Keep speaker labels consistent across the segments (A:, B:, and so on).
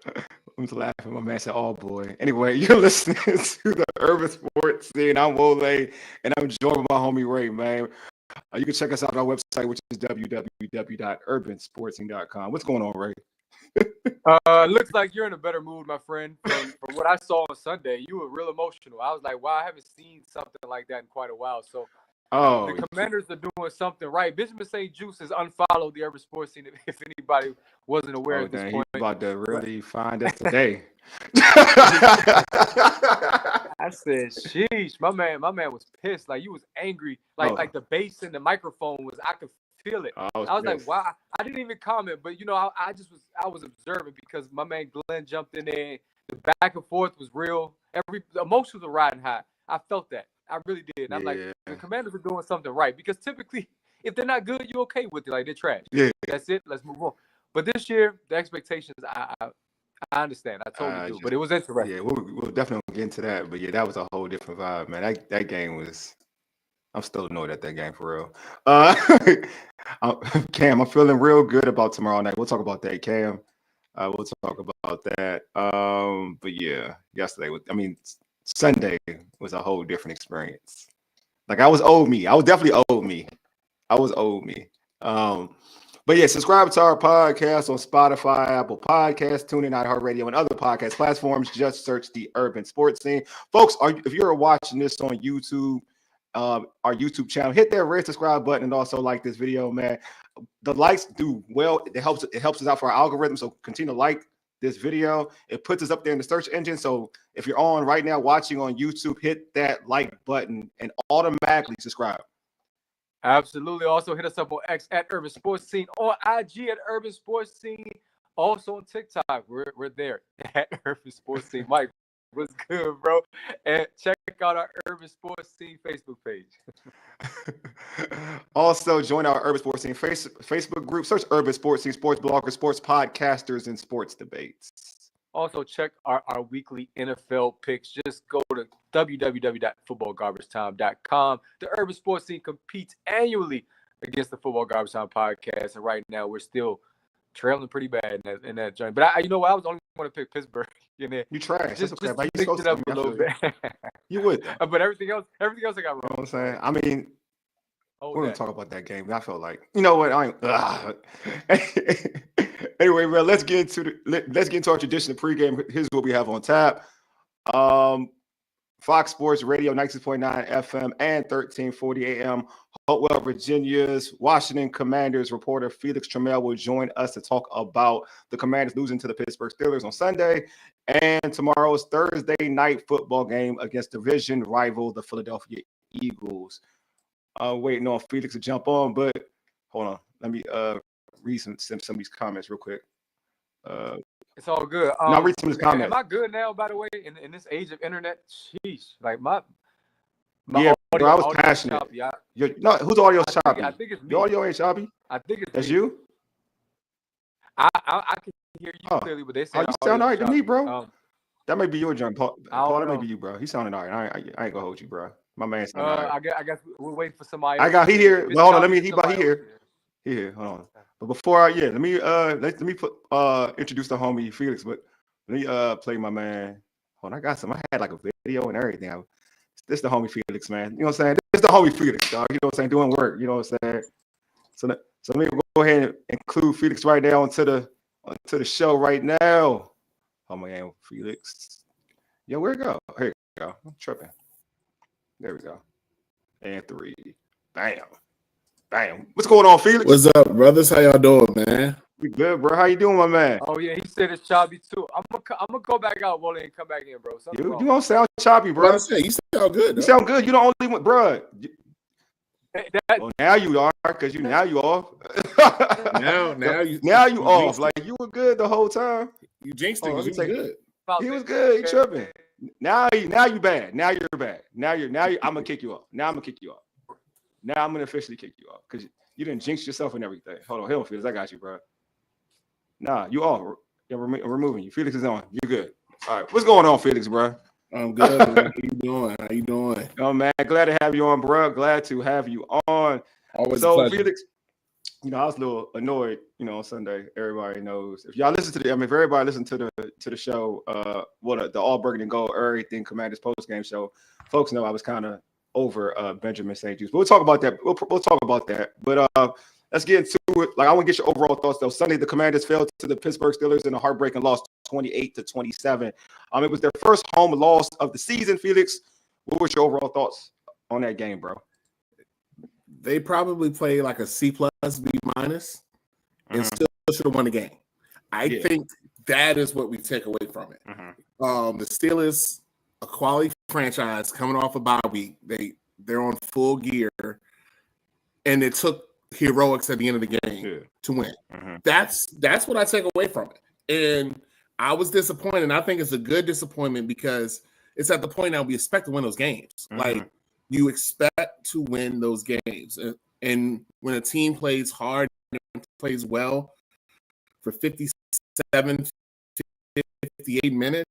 A: I'm just laughing. My man said, "Oh boy." Anyway, you're listening to the Urban Sports Scene. I'm Wole, and I'm joined by my homie Ray. Man, you can check us out on our website, which is www.urbansportsing.com. What's going on, Ray?
B: Looks like you're in a better mood, my friend. From what I saw on Sunday, you were real emotional. I was like, wow, I haven't seen something like that in quite a while. So the Commanders are doing something right. Benjamin St-Juste has unfollowed the Urban Sports Scene, if anybody wasn't aware at this point.
A: He's about to really find us today.
B: I said, sheesh, my man was pissed. Like, you was angry. Like the bass in the microphone I could feel it. I was like, wow. I didn't even comment, but I was observing because my man Glenn jumped in there. The back and forth was real. The emotions were riding high. I felt that. I really did. And I'm like, the Commanders are doing something right, because typically, if they're not good, you're okay with it. Like, they're trash.
A: Yeah.
B: That's it. Let's move on. But this year, the expectations, I understand. I totally do. But it was interesting.
A: Yeah, we'll definitely get into that. But yeah, that was a whole different vibe, man. That game was. I'm still annoyed at that game for real. Cam, I'm feeling real good about tomorrow night. We'll talk about that, Cam. We'll talk about that. But yeah, Sunday was a whole different experience. Like, I was old me. I was definitely old me. But yeah, subscribe to our podcast on Spotify, Apple Podcasts, TuneIn, iHeartRadio, and other podcast platforms. Just search the Urban Sports Scene. Folks, if you're watching this on YouTube, our YouTube channel, hit that red subscribe button and also like this video, man. The likes do well. It helps us out for our algorithm. So continue to like this video. It puts us up there in the search engine. So if you're on right now watching on YouTube, hit that like button and automatically subscribe.
B: Absolutely. Also hit us up on X at Urban Sports Scene, on IG at Urban Sports Scene. Also on TikTok, we're there at Urban Sports Scene. Mike, what's good, bro? And check out our Urban Sports Scene Facebook page.
A: Also, join our Urban Sports Scene Facebook group. Search Urban Sports Scene, sports bloggers, sports podcasters, and sports debates.
B: Also, check our weekly NFL picks. Just go to www.footballgarbagetime.com. The Urban Sports Scene competes annually against the Football Garbage Time podcast, and right now we're still trailing pretty bad in that joint. But I was only going to pick Pittsburgh in there.
A: You trash.
B: Just
A: okay.
B: mix it up a little bit.
A: You would.
B: But everything else I got wrong.
A: You know what I'm saying? I mean, we're going to talk about that game. I felt like, you know what? Anyway, man, let's get into our traditional pregame. Here's what we have on tap. Fox Sports Radio, 96.9 FM and 1340 AM. Hopewell, Virginia's Washington Commanders reporter Felix Trammell will join us to talk about the Commanders losing to the Pittsburgh Steelers on Sunday and tomorrow's Thursday night football game against division rival the Philadelphia Eagles. Waiting on Felix to jump on, but hold on. Let me read some of these comments real quick.
B: It's all good.
A: Now read some of these comments.
B: Am I good now, by the way, in this age of internet? Sheesh. Like, my
A: yeah, bro, I was passionate. Who's audio choppy?
B: I think it's me.
A: Your audio ain't choppy?
B: I think it's
A: That's
B: me.
A: you?
B: I can hear you clearly, but they say
A: you sound all right to me, bro. That may be your jump. Paul, that may be you, bro. He sounding all right. I ain't gonna hold you, bro. My man sounding all right.
B: I guess we're waiting for somebody.
A: He here. Well, hold on. He here. He here. Hold on. But before let me introduce the homie Felix. But let me play my man. Hold on, I got some. I had like a video and everything. This is the homie Felix, man. You know what I'm saying? This is the homie Felix, dog. You know what I'm saying? Doing work. You know what I'm saying? So let me go ahead and include Felix right now onto the show right now. Oh my God, Felix. Yo, where'd it go? Here we go. I'm tripping. There we go. And 3. Bam. What's going on, Felix?
C: What's up, brothers? How y'all doing, man?
A: We good, bro. How you doing, my man?
B: Oh yeah, he said it's choppy too. I'm gonna go back out, Wole, and come back in, bro.
A: You don't sound choppy, bro.
C: You sound good.
A: You sound good. You the only one, bro. Well, now you are, because now you off. now you off. Like, you were good the whole time.
C: You jinxed it. You good.
A: He was good. He tripping. Now you bad. Now you're bad. Now I'm gonna kick you off. Now I'm gonna officially kick you off because you didn't jinx yourself and everything. Hold on, Felix. I got you, bro. Nah, you off. I'm removing you. Felix is on. You're good. All right. What's going on, Felix, bro?
C: I'm good. How you doing?
A: Oh man, glad to have you on, bro. Glad to have you on.
C: Always
A: so,
C: a pleasure.
A: Felix, I was a little annoyed, on Sunday. Everybody knows. If y'all listen to if everybody listen to the show, the All Burgundy and Gold Everything Commanders post game show, folks know I was kind of over Benjamin St-Juste. But we'll talk about that. We'll talk about that. But let's get into it. Like, I want to get your overall thoughts though. Sunday, the Commanders fell to the Pittsburgh Steelers in a heartbreaking loss, 28-27. It was their first home loss of the season. Felix, what was your overall thoughts on that game, bro?
C: They probably played like a C+, B-, and still should have won the game. I think that is what we take away from it. The Steelers, a quality franchise coming off a bye week. They're on full gear, and it took heroics at the end of the game to win. That's what I take away from it. And I was disappointed. And I think it's a good disappointment because it's at the point now we expect to win those games. Like, you expect to win those games. And when a team plays hard and plays well for 57, 58 minutes,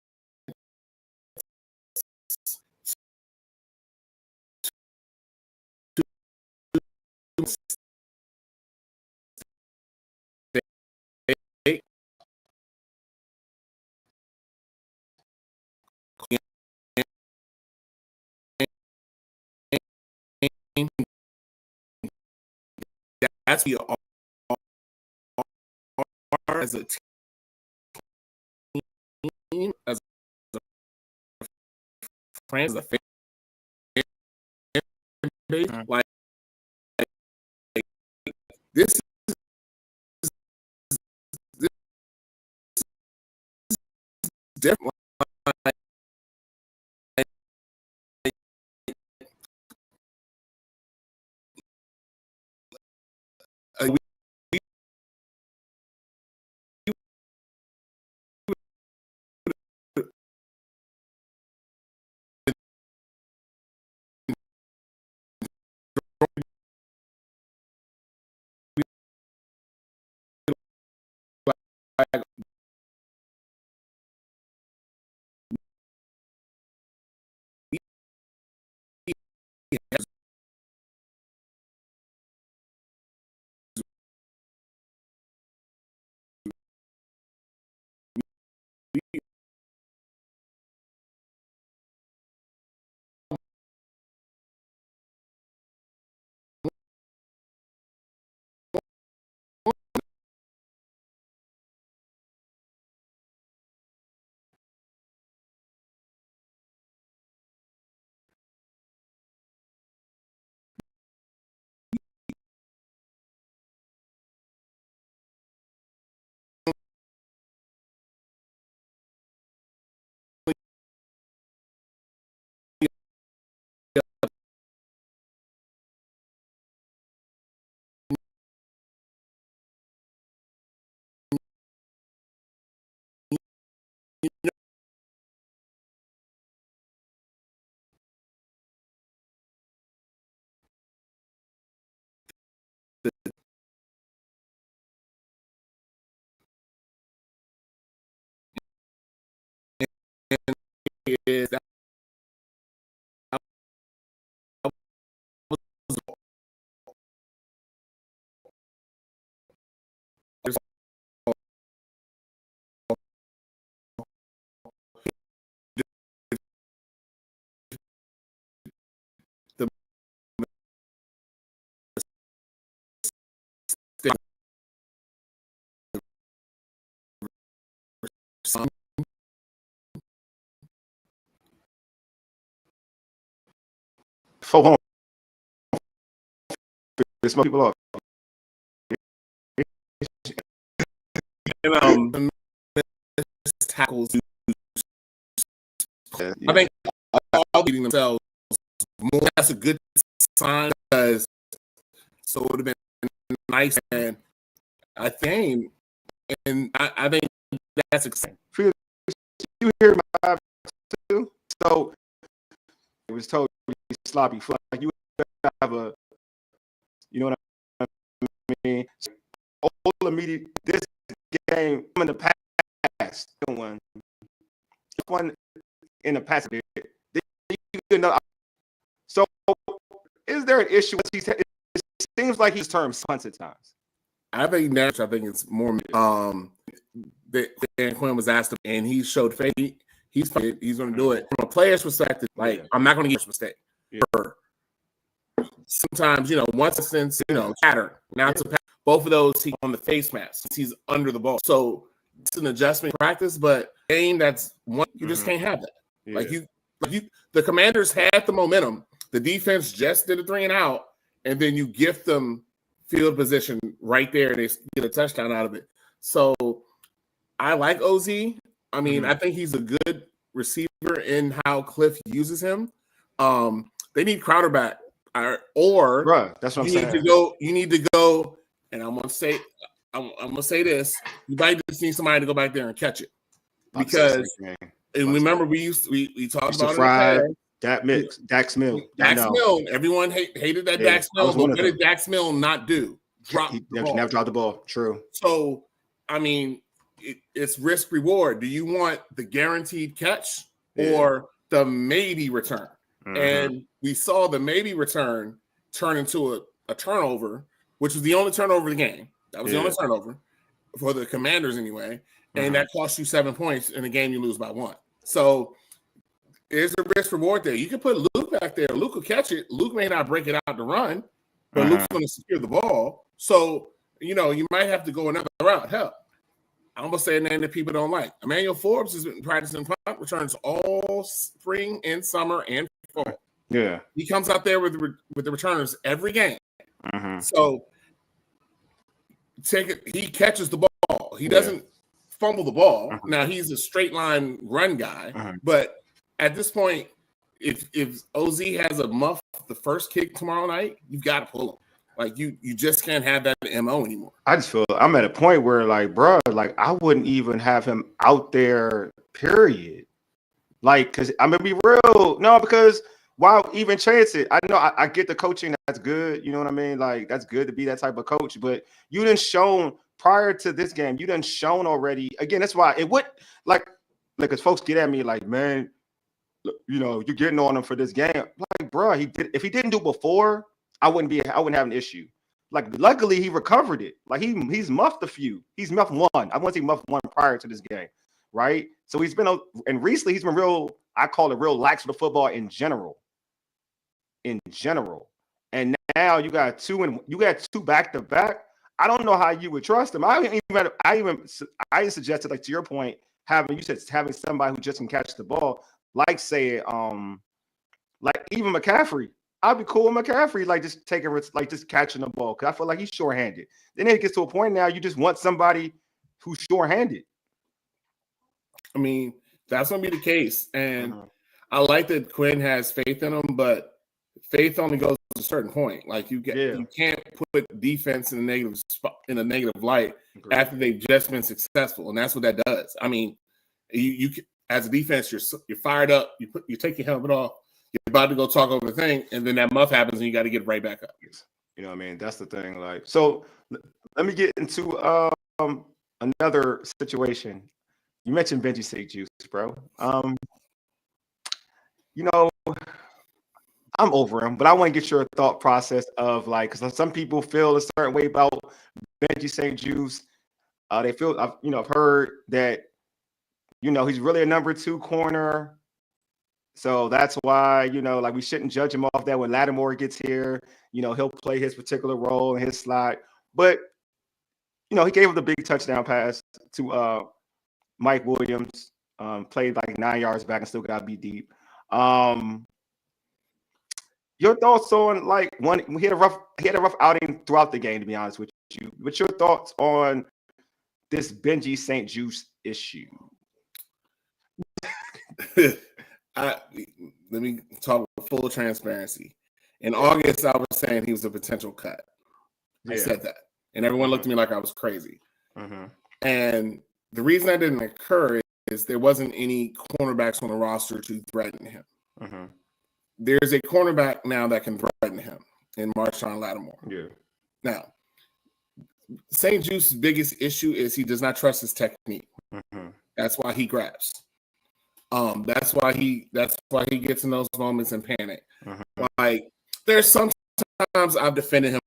C: that's the as a team, as a friend, as a fan base, like this is different. Is that
A: Hold on. There's more people off.
C: and, tackles. I think all beating themselves more. That's a good sign because so it would have been nice and I think, and I think that's exciting.
A: You hear my too? So it was totally sloppy. Like, you have a, you know what I mean? All immediate this game in the past, one in the past. So is there an issue? It seems like he's termed punts at times.
C: I think it's more. Dan Quinn was asked, and he showed faith. He's going to do it from a player's perspective. Like, I'm not going to get a mistake. Yeah. Sometimes, once since pattern. Now it's a pattern. Both of those he on the face mask. He's under the ball, so it's an adjustment practice. But game that's one, you just can't have that. Yeah. Like you, the Commanders had the momentum. The defense just did a 3 and out, and then you gift them field position right there. They get a touchdown out of it. So I like OZ. I mean, I think he's a good receiver in how Cliff uses him. They need Crowder back, or
A: right, that's what I'm saying.
C: You need to go, and I'm gonna say this: you might just need somebody to go back there and catch it, because remember we talked about it. Dax Milne. Everyone hated that Dax Milne. But what did Dax Milne not do?
A: He never dropped the ball. True.
C: So, I mean, it's risk reward. Do you want the guaranteed catch or the maybe return? And we saw the maybe return turn into a turnover, which was the only turnover of the game. That was the only turnover for the Commanders anyway. And that cost you 7 points in a game you lose by 1. So there's a risk reward there. You can put Luke back there. Luke will catch it. Luke may not break it out to run, but Luke's going to secure the ball. So, you might have to go another route. Hell, I'm going to say a name that people don't like. Emmanuel Forbes has been practicing punt returns all spring and summer and fall.
A: Yeah.
C: He comes out there with the returners every game. So he catches the ball. He doesn't fumble the ball. Now, he's a straight line run guy, but at this point, if OZ has a muff the first kick tomorrow night, you've got to pull him. Like, you just can't have that MO anymore.
A: I just feel I'm at a point where, like, bro, like, I wouldn't even have him out there, period. Like, because I'm going to be real. No, because why even chance it? I know I get the coaching. That's good. You know what I mean? Like, that's good to be that type of coach. But you done shown prior to this game, you done shown already. Again, that's why it would, like, because folks get at me like, man, you're getting on him for this game. Like, bro, if he didn't do before, I wouldn't have an issue. Like, luckily he recovered it. Like, he's muffed a few. He's muffed one. I want to say muffed one prior to this game, right? So he's been, and recently he's been real. I call it real lax with the football in general. And now you got two back to back. I don't know how you would trust him. I even suggested, like, to your point, having somebody who just can catch the ball, like, say, like even McCaffrey. I'd be cool with McCaffrey, like, just taking risks, like, just catching the ball, because I feel like he's short-handed. Then it gets to a point now you just want somebody who's short-handed.
C: I mean, that's gonna be the case, and I like that Quinn has faith in him, but faith only goes to a certain point. Like, you can't put defense in a negative light after they've just been successful, and that's what that does. I mean, you as a defense, you're fired up. You take your helmet off. You're about to go talk over the thing, and then that muff happens, and you got to get right back up.
A: You know what I mean? That's the thing. Like, so let me get into another situation. You mentioned Benji St-Juste, bro. I'm over him, but I want to get your thought process of, like, because some people feel a certain way about Benji St-Juste. They feel, I've heard that, he's really a number 2 corner. So that's why, like, we shouldn't judge him off that when Lattimore gets here. He'll play his particular role in his slot. But, he gave up the big touchdown pass to Mike Williams, played like 9 yards back and still got beat deep. Your thoughts on, like, he had a rough outing throughout the game, to be honest with you. What's your thoughts on this Benji St-Juste issue?
C: Let me talk with full transparency. In August, I was saying he was a potential cut. I said that, and everyone looked at me like I was crazy. And the reason that didn't occur is there wasn't any cornerbacks on the roster to threaten him. There's a cornerback now that can threaten him in Marshawn Lattimore. Now, St-Juste's biggest issue is he does not trust his technique. That's why he grabs. That's why he gets in those moments and panic. Like, there's sometimes I've defended him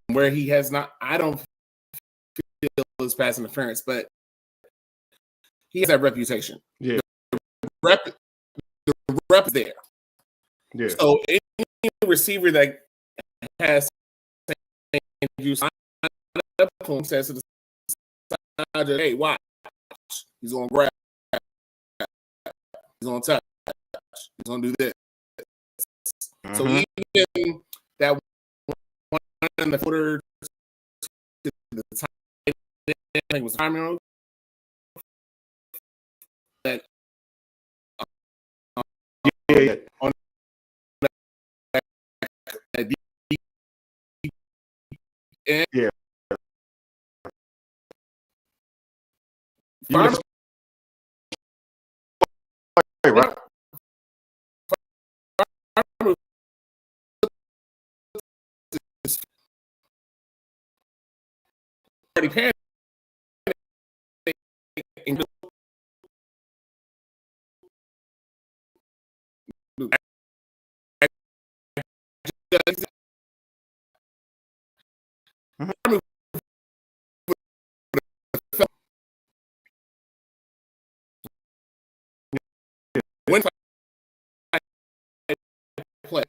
C: where he has not. I don't those pass interference, but he has that reputation.
A: Yeah.
C: The rep is there.
A: Yeah.
C: So any receiver that has St-Juste says to the side, hey, watch. He's going to grab. He's going to touch. He's going to do this. Mm-hmm. So even that one in the footer to the tight end, I think was Trammell. That
A: yeah.
C: On that end.
A: Yeah. Right.
C: When play.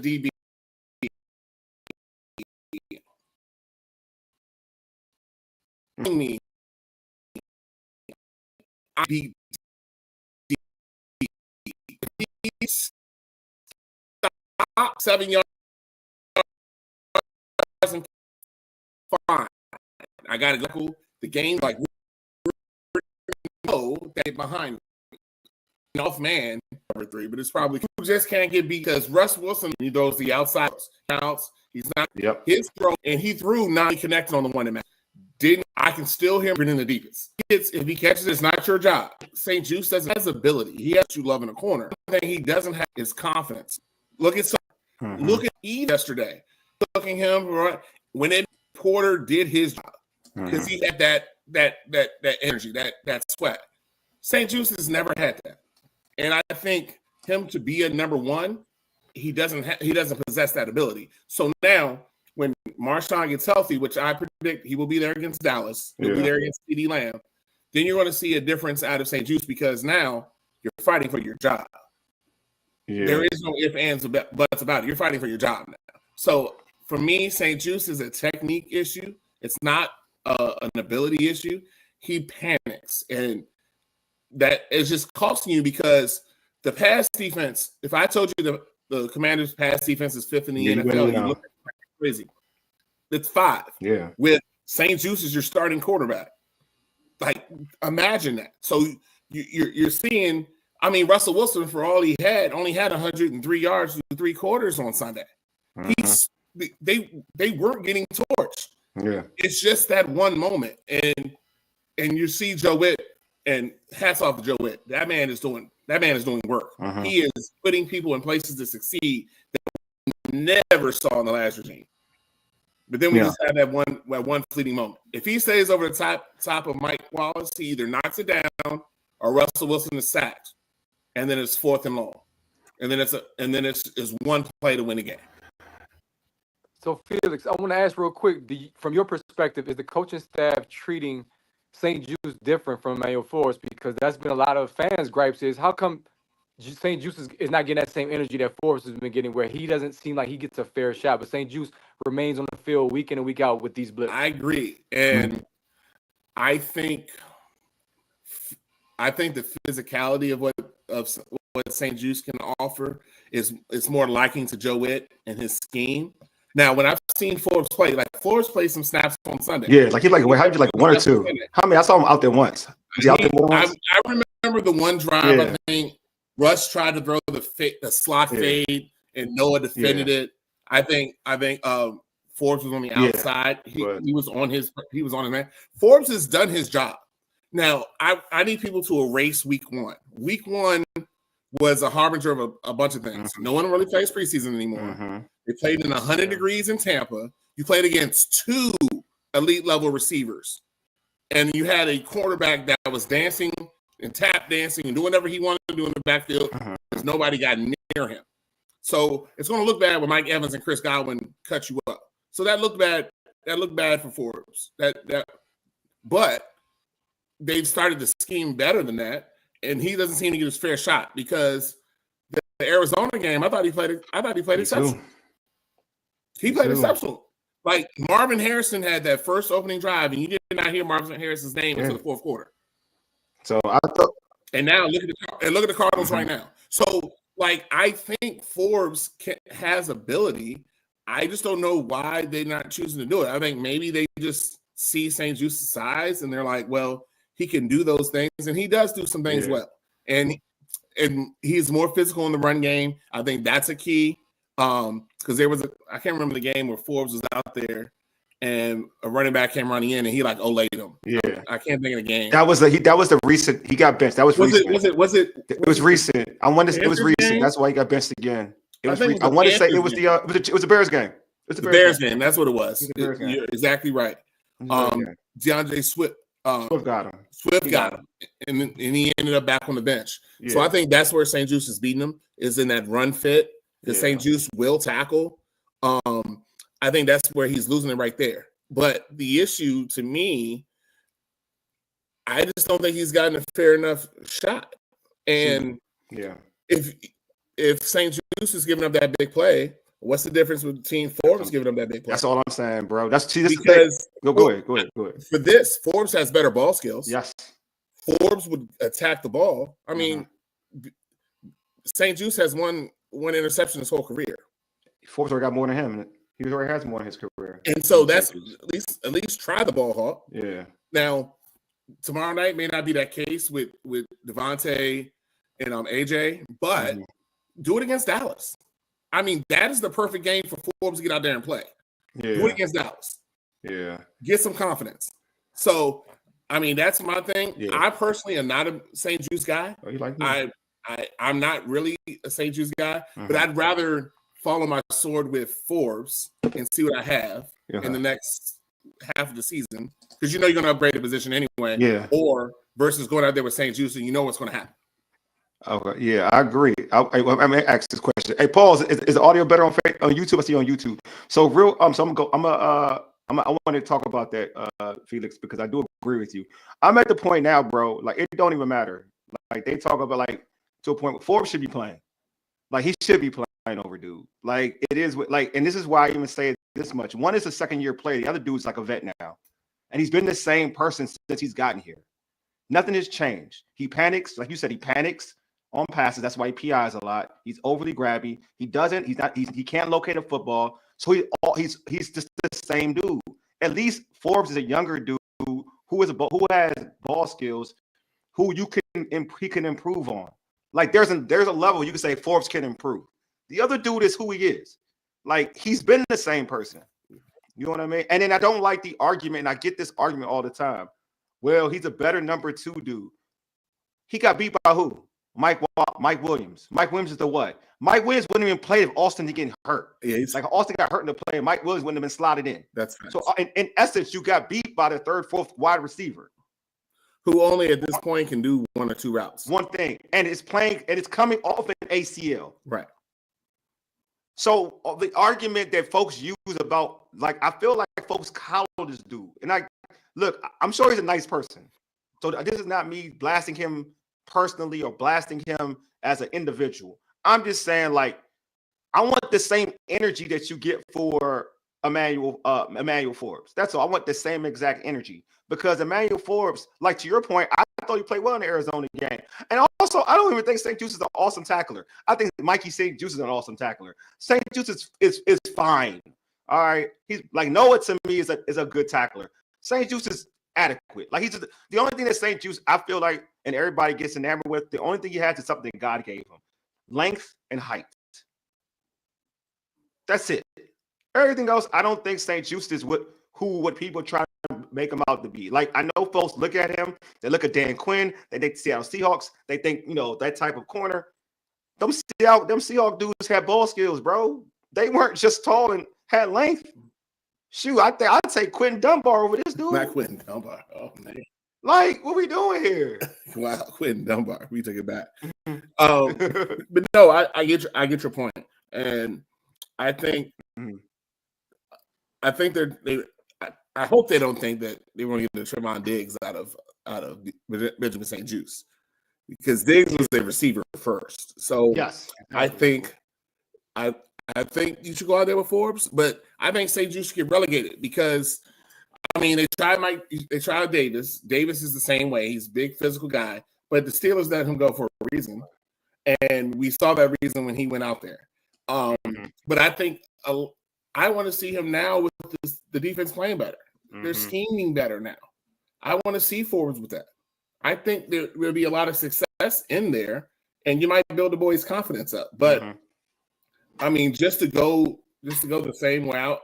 C: DB. Me. I beat 7 yards and fine. I got to go. The game like know that behind me. Off man number 3, but it's probably just can't get beat because Russ Wilson he throws the outside outs. He's not his throw, and he threw not connected on the one that mattered. I can still hear him in the deepest. If he catches it, it's not your job. St-Juste doesn't have his ability. He has you love in the corner. The thing he doesn't have is confidence. Look at look at Eve yesterday. Look at him right when Porter did his job because he had that energy, that sweat. St-Juste has never had that, and I think him to be a number 1, he doesn't possess that ability. So now, when Marshawn gets healthy, which I predict he will be there against Dallas, he'll be there against CD Lamb, then you're going to see a difference out of St-Juste because now you're fighting for your job. Yeah. There is no ifs, ands, or buts about it. You're fighting for your job now. So for me, St-Juste is a technique issue. It's not an ability issue. He panics, and that is just costing you because the pass defense, if I told you the Commanders' pass defense is 5th in the NFL, you look at it crazy. It's 5. Yeah. With St-Juste as your starting quarterback. Like, imagine that. So you're seeing, I mean, Russell Wilson, for all he had, only had 103 yards through 3 quarters on Sunday. They weren't getting torched. Yeah. It's just that one moment. And you see Joe Witt, and hats off to Joe Witt. That man is doing work. He is putting people in places to succeed that we never saw in the last regime. But then we just have that one fleeting moment. If he stays over the top of Mike Wallace, he either knocks it down or Russell Wilson is sacked, and then it's 4th and long, and then it's one play to win the game.
B: So Felix, I want to ask real quick, from your perspective, is the coaching staff treating St-Juste different from Emmanuel Forbes? Because that's been a lot of fans' gripes is how come St-Juste is not getting that same energy that Forbes has been getting, where he doesn't seem like he gets a fair shot, but St-Juste remains on the field week in and week out with these blips.
C: I agree, and I think the physicality of what St-Juste can offer is more liking to Joe Witt and his scheme. Now, when I've seen Forbes play, like Forbes played some snaps on Sunday.
A: Yeah, like he's like, wait, how'd you like 1 or 2? How many? I saw him out there once.
C: I remember the one drive. I think Russ tried to throw the slot fade, and Noah defended it. I think Forbes was on the outside. He was on his man. Forbes has done his job. Now I need people to erase week 1. Week 1 was a harbinger of a bunch of things. No one really plays preseason anymore. They played in 100 degrees in Tampa. You played against 2 elite level receivers, and you had a quarterback that was dancing and tap dancing and doing whatever he wanted to do in the backfield because nobody got near him. So it's going to look bad when Mike Evans and Chris Godwin cut you up. So that looked bad. That looked bad for Forbes. But they've started to scheme better than that, and he doesn't seem to get his fair shot because the Arizona game, I thought he played exceptional. He played exceptional. Like Marvin Harrison had that first opening drive, and you did not hear Marvin Harrison's name until the fourth quarter.
A: So I thought,
C: and now look at the Cardinals right now. So like I think Forbes has ability. I just don't know why they're not choosing to do it. I think maybe they just see St-Juste's size and they're like, well, he can do those things, and he does do some things well. And he's more physical in the run game. I think that's a key. Because there was I can't remember the game where Forbes was out there and a running back came running in and he like olayed him.
A: Yeah,
C: I can't think of the game.
A: That was the recent. He got benched. That was recent. It was recent. I wanted to say it was recent. Game? That's why he got benched again. I want to say it was the Bears game. It's the
C: Bears game. That's what it was. You're exactly right. DeAndre Swift.
A: Swift got him.
C: And he ended up back on the bench. Yeah. So I think that's where St-Juste is beating him, is in that run fit. Because St-Juste will tackle. I think that's where he's losing it right there. But the issue to me, I just don't think he's gotten a fair enough shot. And if St-Juste is giving up that big play, what's the difference between Forbes giving up that big play?
A: That's all I'm saying, bro. That's
C: because
A: go ahead.
C: For this, Forbes has better ball skills.
A: Yes.
C: Forbes would attack the ball. I mean, St-Juste has one interception his whole career.
A: Forbes already got more than him. He already has more in his career.
C: And so that's at least try the ball, Hawk.
A: Yeah.
C: Now, tomorrow night may not be that case with Devontae and AJ, but do it against Dallas. I mean, that is the perfect game for Forbes to get out there and play.
A: Yeah.
C: Do it against Dallas.
A: Yeah.
C: Get some confidence. So, I mean, that's my thing. Yeah. I personally am not a St-Juste guy.
A: Oh, you like me?
C: I'm not really a St-Juste guy, but I'd rather follow my sword with Forbes and see what I have in the next half of the season, because you know you're going to upgrade the position anyway.
A: Yeah.
C: Or versus going out there with St-Juste and you know what's going to happen.
A: Okay. Yeah, I agree. I'm gonna ask this question. Hey, Paul, is the audio better on YouTube? I see you on YouTube. So I want to talk about that, Felix, because I do agree with you. I'm at the point now, bro. Like it don't even matter. Like they talk about like to a point where Forbes should be playing. Like he should be playing over dude. Like it is like, and this is why I even say it this much. One is a second-year player. The other dude's like a vet now, and he's been the same person since he's gotten here. Nothing has changed. He panics, like you said. He panics on passes. That's why he PIs a lot. He's overly grabby. He can't locate a football. So he's just the same dude. At least Forbes is a younger dude who has ball skills, who he can improve on. Like there's a level you can say Forbes can improve. The other dude is who he is. Like he's been the same person. You know what I mean? And then I don't like the argument, and I get this argument all the time. Well, he's a better number two dude. He got beat by who? Mike Williams. Mike Williams is the what? Mike Williams wouldn't even play if Austin didn't get hurt. Yeah, like Austin got hurt in the play, Mike Williams wouldn't have been slotted in.
C: That's right.
A: So in essence, you got beat by the third, fourth wide receiver,
C: who only at this point can do one or two routes.
A: One thing, and it's coming off an ACL.
C: Right.
A: So the argument that folks use about, like, I feel like folks coddle this dude, and I'm sure he's a nice person. So this is not me blasting him personally or blasting him as an individual. I'm just saying, like, I want the same energy that you get for Emmanuel Forbes. That's all. I want the same exact energy, because Emmanuel Forbes, like to your point, I thought he played well in the Arizona game. And also, I don't even think St-Juste is an awesome tackler. I think Mikey St-Juste is an awesome tackler. St-Juste is fine. All right. He's like, Noah to me is a good tackler. St-Juste is adequate. Like he's the only thing that St-Juste, I feel like, and everybody gets enamored with, the only thing he has is something God gave him: length and height. That's it. Everything else, I don't think St-Juste is what people try to make him out to be. Like, I know folks look at him, they look at Dan Quinn, they think Seattle Seahawks, they think, that type of corner. Them Seahawks dudes had ball skills, bro. They weren't just tall and had length. Shoot, I'd take Quentin Dunbar over this dude.
C: Not Quentin Dunbar. Oh, man.
A: Like, what we doing here?
C: Wow, Quentin Dunbar. We took it back. But no, I get your point. And I think I hope they don't think that they want to get the Trevon Diggs out of Benjamin St-Juste, because Diggs was their receiver first. So
A: yes,
C: I think you should go out there with Forbes, but I think St-Juste should get relegated because they tried Davis. Davis is the same way. He's a big physical guy, but the Steelers let him go for a reason, and we saw that reason when he went out there. But I think I want to see him now with the defense playing better. They're scheming better now. I want to see Forbes with that. I think there will be a lot of success in there, and you might build the boys' confidence up. But just to go the same route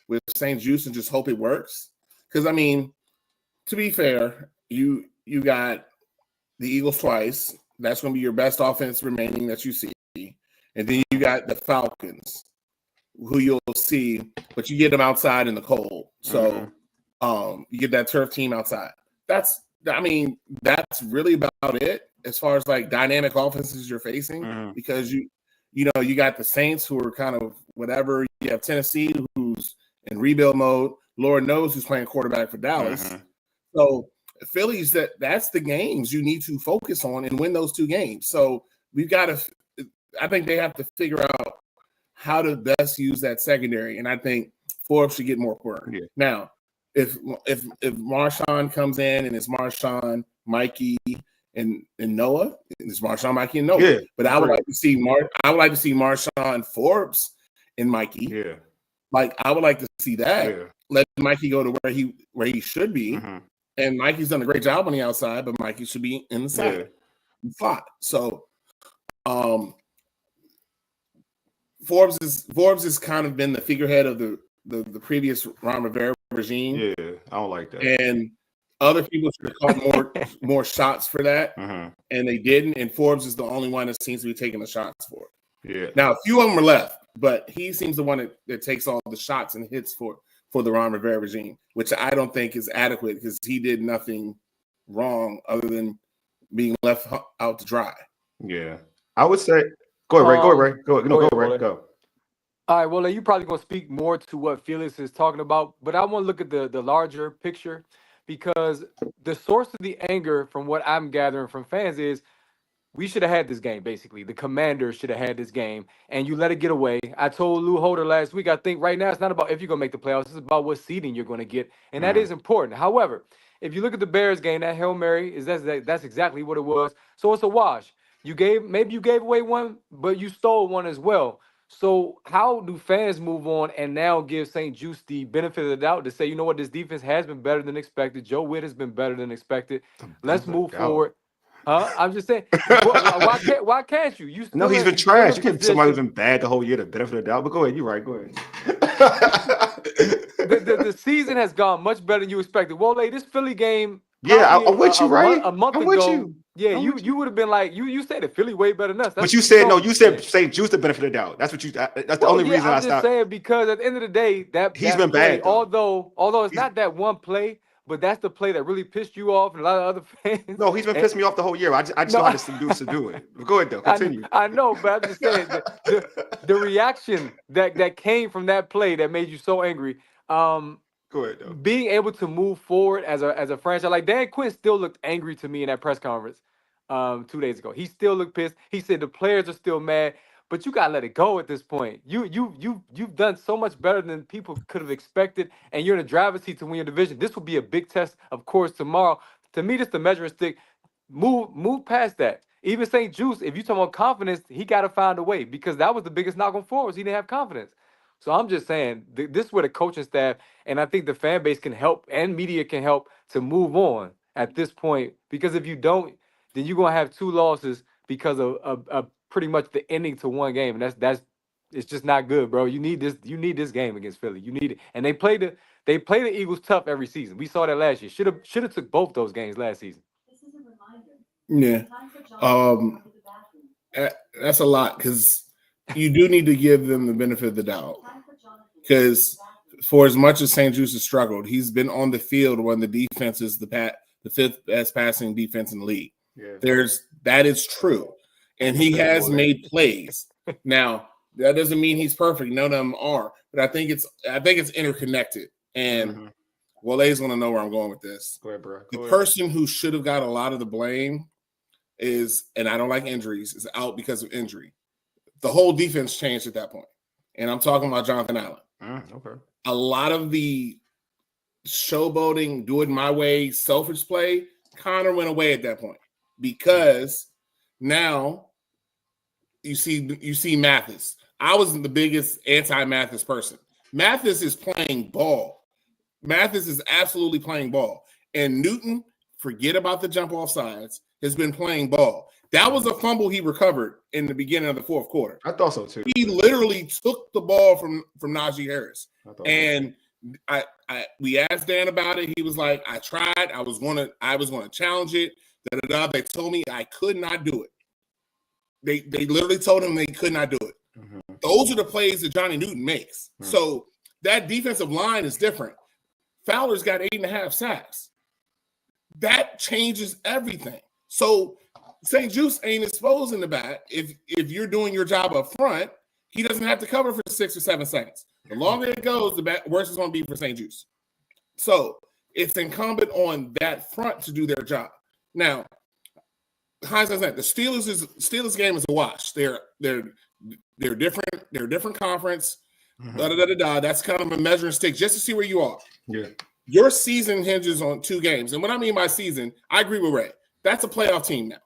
C: with St-Juste and just hope it works. Because to be fair, you got the Eagles twice. That's going to be your best offense remaining that you see, and then you got the Falcons, who you'll see, but you get them outside in the cold. So you get that turf team outside. That's really about it as far as like dynamic offenses you're facing, because you got the Saints, who are kind of whatever. You have Tennessee, who's in rebuild mode. Lord knows who's playing quarterback for Dallas. So Phillies, that's the games you need to focus on and win those two games. So I think they have to figure out how to best use that secondary, and I think Forbes should get more work. Yeah. Now, if Marshawn comes in and it's Marshawn, Mikey, and Noah, it's Marshawn, Mikey, and Noah. Yeah, but I would like to see Marshawn, Forbes, and Mikey. Yeah, like I would like to see that. Yeah. Let Mikey go to where he should be, and Mikey's done a great job on the outside, but Mikey should be in the side slot. So, Forbes has kind of been the figurehead of the previous Ron Rivera regime. Yeah,
A: I don't like that.
C: And other people should have caught more shots for that, and they didn't. And Forbes is the only one that seems to be taking the shots for it. Yeah. Now, a few of them are left, but he seems the one that takes all the shots and hits for the Ron Rivera regime, which I don't think is adequate because he did nothing wrong other than being left out to dry.
A: Yeah, I would say. Go ahead, Ray. Go ahead, Ray. Go, Ray. Go.
B: All right, well, you're probably going to speak more to what Felix is talking about, but I want to look at the larger picture, because the source of the anger, from what I'm gathering from fans, is we should have had this game, basically. The Commanders should have had this game, and you let it get away. I told Lou Holder last week, I think right now it's not about if you're going to make the playoffs, it's about what seeding you're going to get, and that is important. However, if you look at the Bears game, that Hail Mary, that's exactly what it was. So it's a wash. Maybe you gave away one, but you stole one as well. So how do fans move on and now give St-Juste the benefit of the doubt to say, you know what, this defense has been better than expected. Joe Witt has been better than expected. Let's move forward. Huh? I'm just saying, why can't you?
A: No, he's been trash. You can't somebody who's been bad the whole year the benefit of the doubt. But go ahead, you're right. Go ahead.
B: the season has gone much better than you expected. Wole, this Philly game.
A: Yeah, I'm with you, right?
B: A month ago. Yeah, you would have been like, you said the Philly way better than us.
A: But you said St-Juste the benefit of the doubt. That's what that's the only reason I stopped.
B: I'm just saying, because at the end of the day,
A: he's been bad.
B: Although it's not that one play, but that's the play that really pissed you off and a lot of other fans.
A: No, he's been pissing me off the whole year. I just wanted to subdue it. But go ahead though, continue.
B: I know, but I'm just saying the reaction that came from that play that made you so angry.
A: Go ahead, though.
B: Being able to move forward as a franchise, like Dan Quinn still looked angry to me in that press conference 2 days ago. He still looked pissed. He said the players are still mad, but you gotta let it go at this point. You've done so much better than people could have expected, and you're in the driver's seat to win your division. This will be a big test, of course, tomorrow. To me, this the measuring stick. Move past that. Even St-Juste, if you talk about confidence, he got to find a way, because that was the biggest knock on Forbes. He didn't have confidence. So I'm just saying, this is where the coaching staff and I think the fan base can help and media can help to move on at this point. Because if you don't, then you're gonna have 2 losses because of pretty much the ending to one game, and that's it's just not good, bro. You need this game against Philly. You need it, and they play the Eagles tough every season. We saw that last year. Should have took both those games last season.
C: Yeah, that's a lot, because you do need to give them the benefit of the doubt, because for as much as St-Juste has struggled, he's been on the field when the defense is the 5th best passing defense in the league. Yeah. That is true, and he has made plays. Now, That doesn't mean he's perfect. None of them are, but I think it's interconnected. And Wole's going to know where I'm going with this.
A: Go ahead, bro.
C: The person who should have got a lot of the blame is, and I don't like injuries, is out because of injury. The whole defense changed at that point. And I'm talking about Jonathan Allen.
A: Okay.
C: A lot of the showboating, do it my way, selfish play kind of went away at that point because now you see Mathis. I was the biggest anti-Mathis person. Mathis is playing ball. Mathis is absolutely playing ball. And Newton, forget about the jump off sides, has been playing ball. That was a fumble he recovered in the beginning of the fourth quarter.
A: I thought so too.
C: He literally took the ball from Najee Harris. And we asked Dan about it. He was like, I tried. I was gonna challenge it. They told me I could not do it. They literally told him they could not do it. Those are the plays that Johnny Newton makes. So that defensive line is different. Fowler's got 8.5 sacks. That changes everything. So St-Juste ain't exposed in the back. If you're doing your job up front, he doesn't have to cover for 6 or 7 seconds. The longer it goes, the worse it's going to be for St-Juste. So it's incumbent on that front to do their job. Now, hindsight's the Steelers game is a wash. They're different. They're a different conference. That's kind of a measuring stick just to see where you are.
A: Yeah.
C: Your season hinges on 2 games. And what I mean by season, I agree with Ray. That's a playoff team now.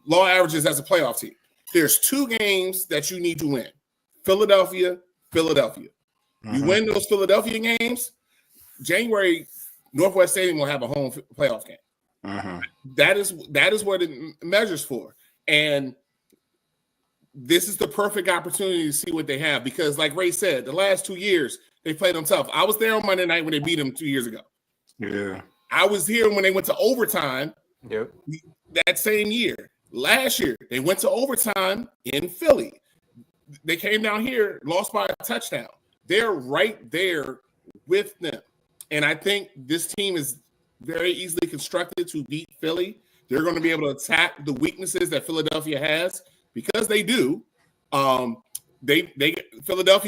C: Law averages as a playoff team. There's 2 games that you need to win. Philadelphia. You win those Philadelphia games, January, Northwest Stadium will have a home playoff game. That is what it measures for. And this is the perfect opportunity to see what they have because, like Ray said, the last 2 years, they played them tough. I was there on Monday night when they beat them 2 years ago.
A: Yeah.
C: I was here when they went to overtime that same year. Last year, they went to overtime in Philly. They came down here, lost by a touchdown. They're right there with them. And I think this team is very easily constructed to beat Philly. They're going to be able to attack the weaknesses that Philadelphia has because they do. Philadelphia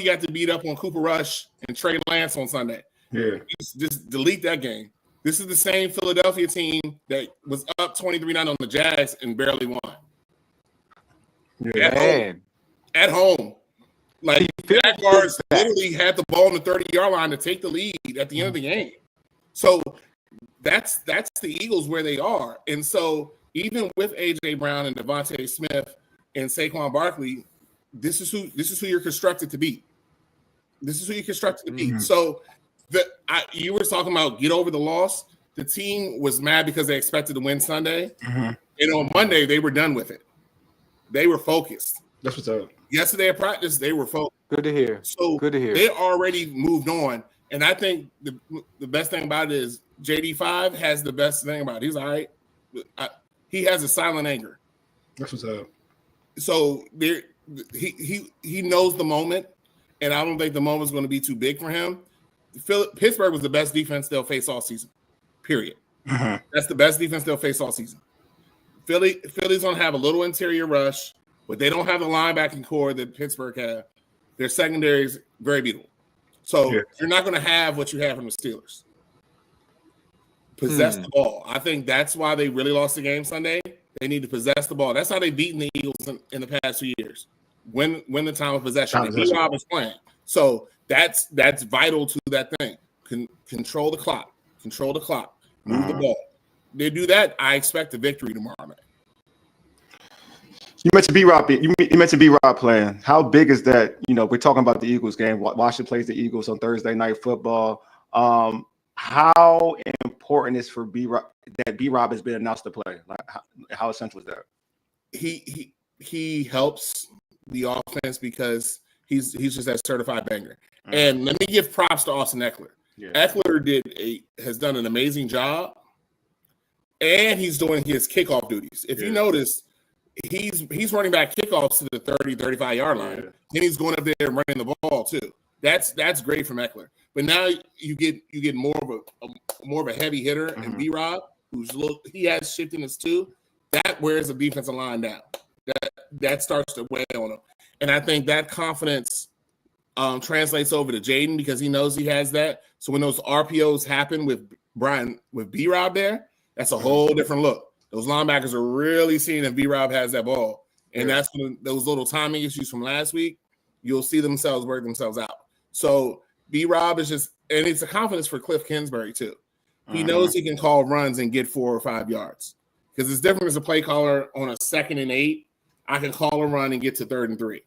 C: got to beat up on Cooper Rush and Trey Lance on Sunday.
A: Yeah.
C: Just delete that game. This is the same Philadelphia team that was up 23-9 on the Jags and barely won.
A: Yeah.
C: At home. Like, Jaguars literally had the ball on the 30-yard line to take the lead at the end of the game. So that's the Eagles where they are. And so even with A.J. Brown and Devontae Smith and Saquon Barkley, this is who you're constructed to beat. So you were talking about get over the loss. The team was mad because they expected to win Sunday. And on Monday, they were done with it. They were focused.
A: That's what's up.
C: Yesterday at practice, they were focused.
B: Good to hear.
C: So
B: good to hear.
C: They already moved on. And I think the best thing about it is JD5 has the best thing about it. He's all right. He has a silent anger.
A: That's what's up.
C: So he knows the moment, and I don't think the moment's going to be too big for him. Pittsburgh was the best defense they'll face all season, period. That's the best defense they'll face all season. Philly's going to have a little interior rush, but they don't have the linebacking core that Pittsburgh have. Their secondary is very beatable. So you're not going to have what you have from the Steelers. Possess the ball. I think that's why they really lost the game Sunday. They need to possess the ball. That's how they've beaten the Eagles in the past 2 years. When the time of possession. B-Rob is playing. So that's vital to that thing. Control the clock. Move the ball. They do that, I expect a victory tomorrow night.
A: You mentioned B-Rob. You mentioned B-Rob playing. How big is that? You know, we're talking about the Eagles game. Washington plays the Eagles on Thursday Night Football. How important is for B-Rob that B-Rob has been announced to play? Like, how essential is that?
C: He helps the offense because he's just that certified banger. And let me give props to Austin Eckler. Eckler has done an amazing job, and he's doing his kickoff duties. If you notice, he's running back kickoffs to the 30, 35-yard line, and he's going up there and running the ball too. That's great from Eckler. But now you get more of a heavy hitter, and B-Rob, he has shiftiness too. That wears the defensive line down. That starts to weigh on him. And I think that confidence translates over to Jaden because he knows he has that. So when those RPOs happen with B-Rob there, that's a whole different look. Those linebackers are really seeing if B-Rob has that ball. And that's when those little timing issues from last week, you'll see themselves work themselves out. So B-Rob is just, and it's a confidence for Cliff Kingsbury too. He knows he can call runs and get 4 or 5 yards. Because it's different as a play caller on a 2nd and 8. I can call a run and get to 3rd and 3.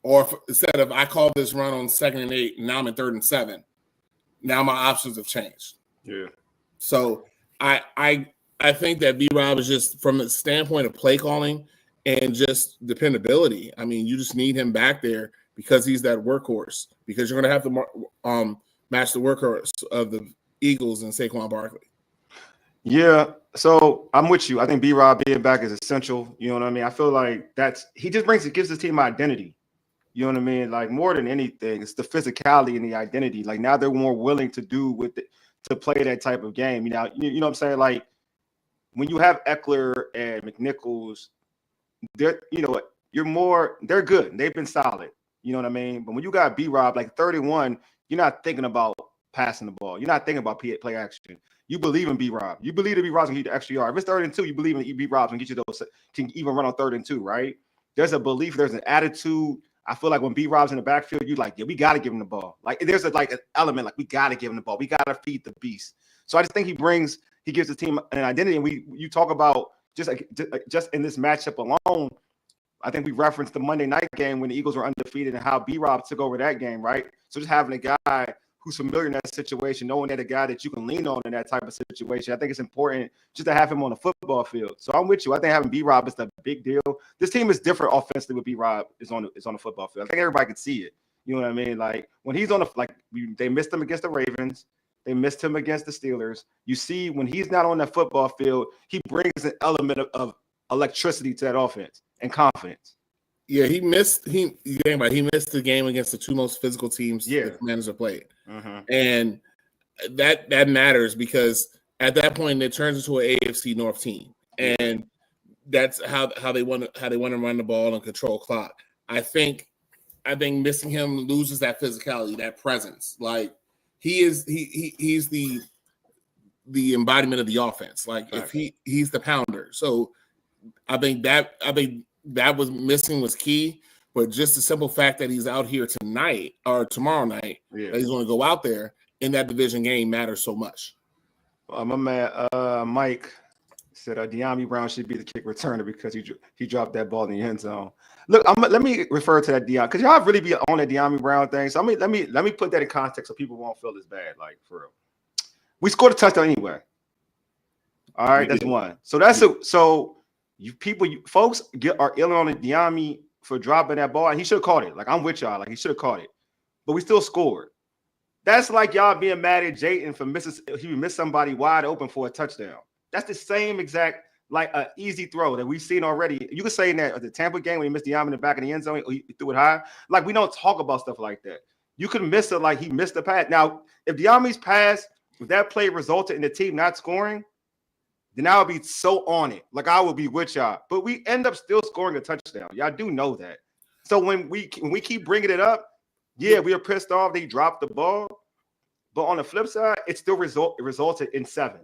C: Or instead of I call this run on 2nd and 8, and now I'm in 3rd and 7. Now my options have changed.
A: Yeah.
C: So I think that B-Rob is just from the standpoint of play calling and just dependability. I mean, you just need him back there because he's that workhorse. Because you're going to have to match the workhorse of the Eagles and Saquon Barkley.
A: Yeah, so I'm with you. I think B-Rob being back is essential. You know what I mean? I feel like he just gives his team identity. You know what I mean? Like more than anything, it's the physicality and the identity. Like now they're more willing to do with it, to play that type of game. You know what I'm saying? Like when you have Eckler and McNichols, they're good. They've been solid. You know what I mean? But when you got B-Rob like 31, you're not thinking about passing the ball. You're not thinking about play action. You believe in B-Rob. You believe that B-Rob's gonna get the extra yard. If it's 3rd and 2, you believe in B-Rob's gonna get you those, can even run on 3rd and 2, right? There's a belief, there's an attitude. I feel like when B-Rob's in the backfield, you like, yeah, we gotta give him the ball. Like there's an element like we gotta give him the ball. We gotta feed the beast. So I just think he gives the team an identity. And you talk about just in this matchup alone. I think we referenced the Monday night game when the Eagles were undefeated and how B-Rob took over that game, right? So just having a guy who's familiar in that situation, knowing that a guy that you can lean on in that type of situation, I think it's important just to have him on the football field. So I'm with you. I think having B-Rob is the big deal. This team is different offensively with B-Rob is on the football field. I think everybody can see it. You know what I mean? Like when he's on they missed him against the Ravens. They missed him against the Steelers. You see when he's not on that football field, he brings an element of electricity to that offense and confidence.
C: Yeah, he missed the game against the 2 most physical teams the Commanders have played. And that matters because at that point it turns into an AFC North team. And that's how they want to run the ball and control clock. I think missing him loses that physicality, that presence. Like he's the embodiment of the offense. Like if he's the pounder. So I think that was missing was key, but just the simple fact that he's out here tonight or tomorrow night, that he's going to go out there in that division game matters so much.
A: My man Mike said De'Ami Brown should be the kick returner because he dropped that ball in the end zone. Look, let me refer to that De'Ami because y'all really be on that De'Ami Brown thing. So let me put that in context so people won't feel as bad. Like for real, we scored a touchdown anyway. All right, that's one. So folks are ill on De'Ami for dropping that ball, and he should have caught it. Like I'm with y'all, like he should have caught it, but we still scored. That's like y'all being mad at Jayton for he missed somebody wide open for a touchdown. That's the same exact like an easy throw that we've seen already. You could say in that the Tampa game when he missed De'Ami in the back of the end zone, he threw it high. Like we don't talk about stuff like that. You could miss it like he missed the pass. Now, if De'Ami's pass, if that play resulted in the team not scoring, then I would be so on it. Like I would be with y'all. But we end up still scoring a touchdown. Y'all do know that. So when we keep bringing it up, yeah, we are pissed off they dropped the ball. But on the flip side, it still resulted in 7.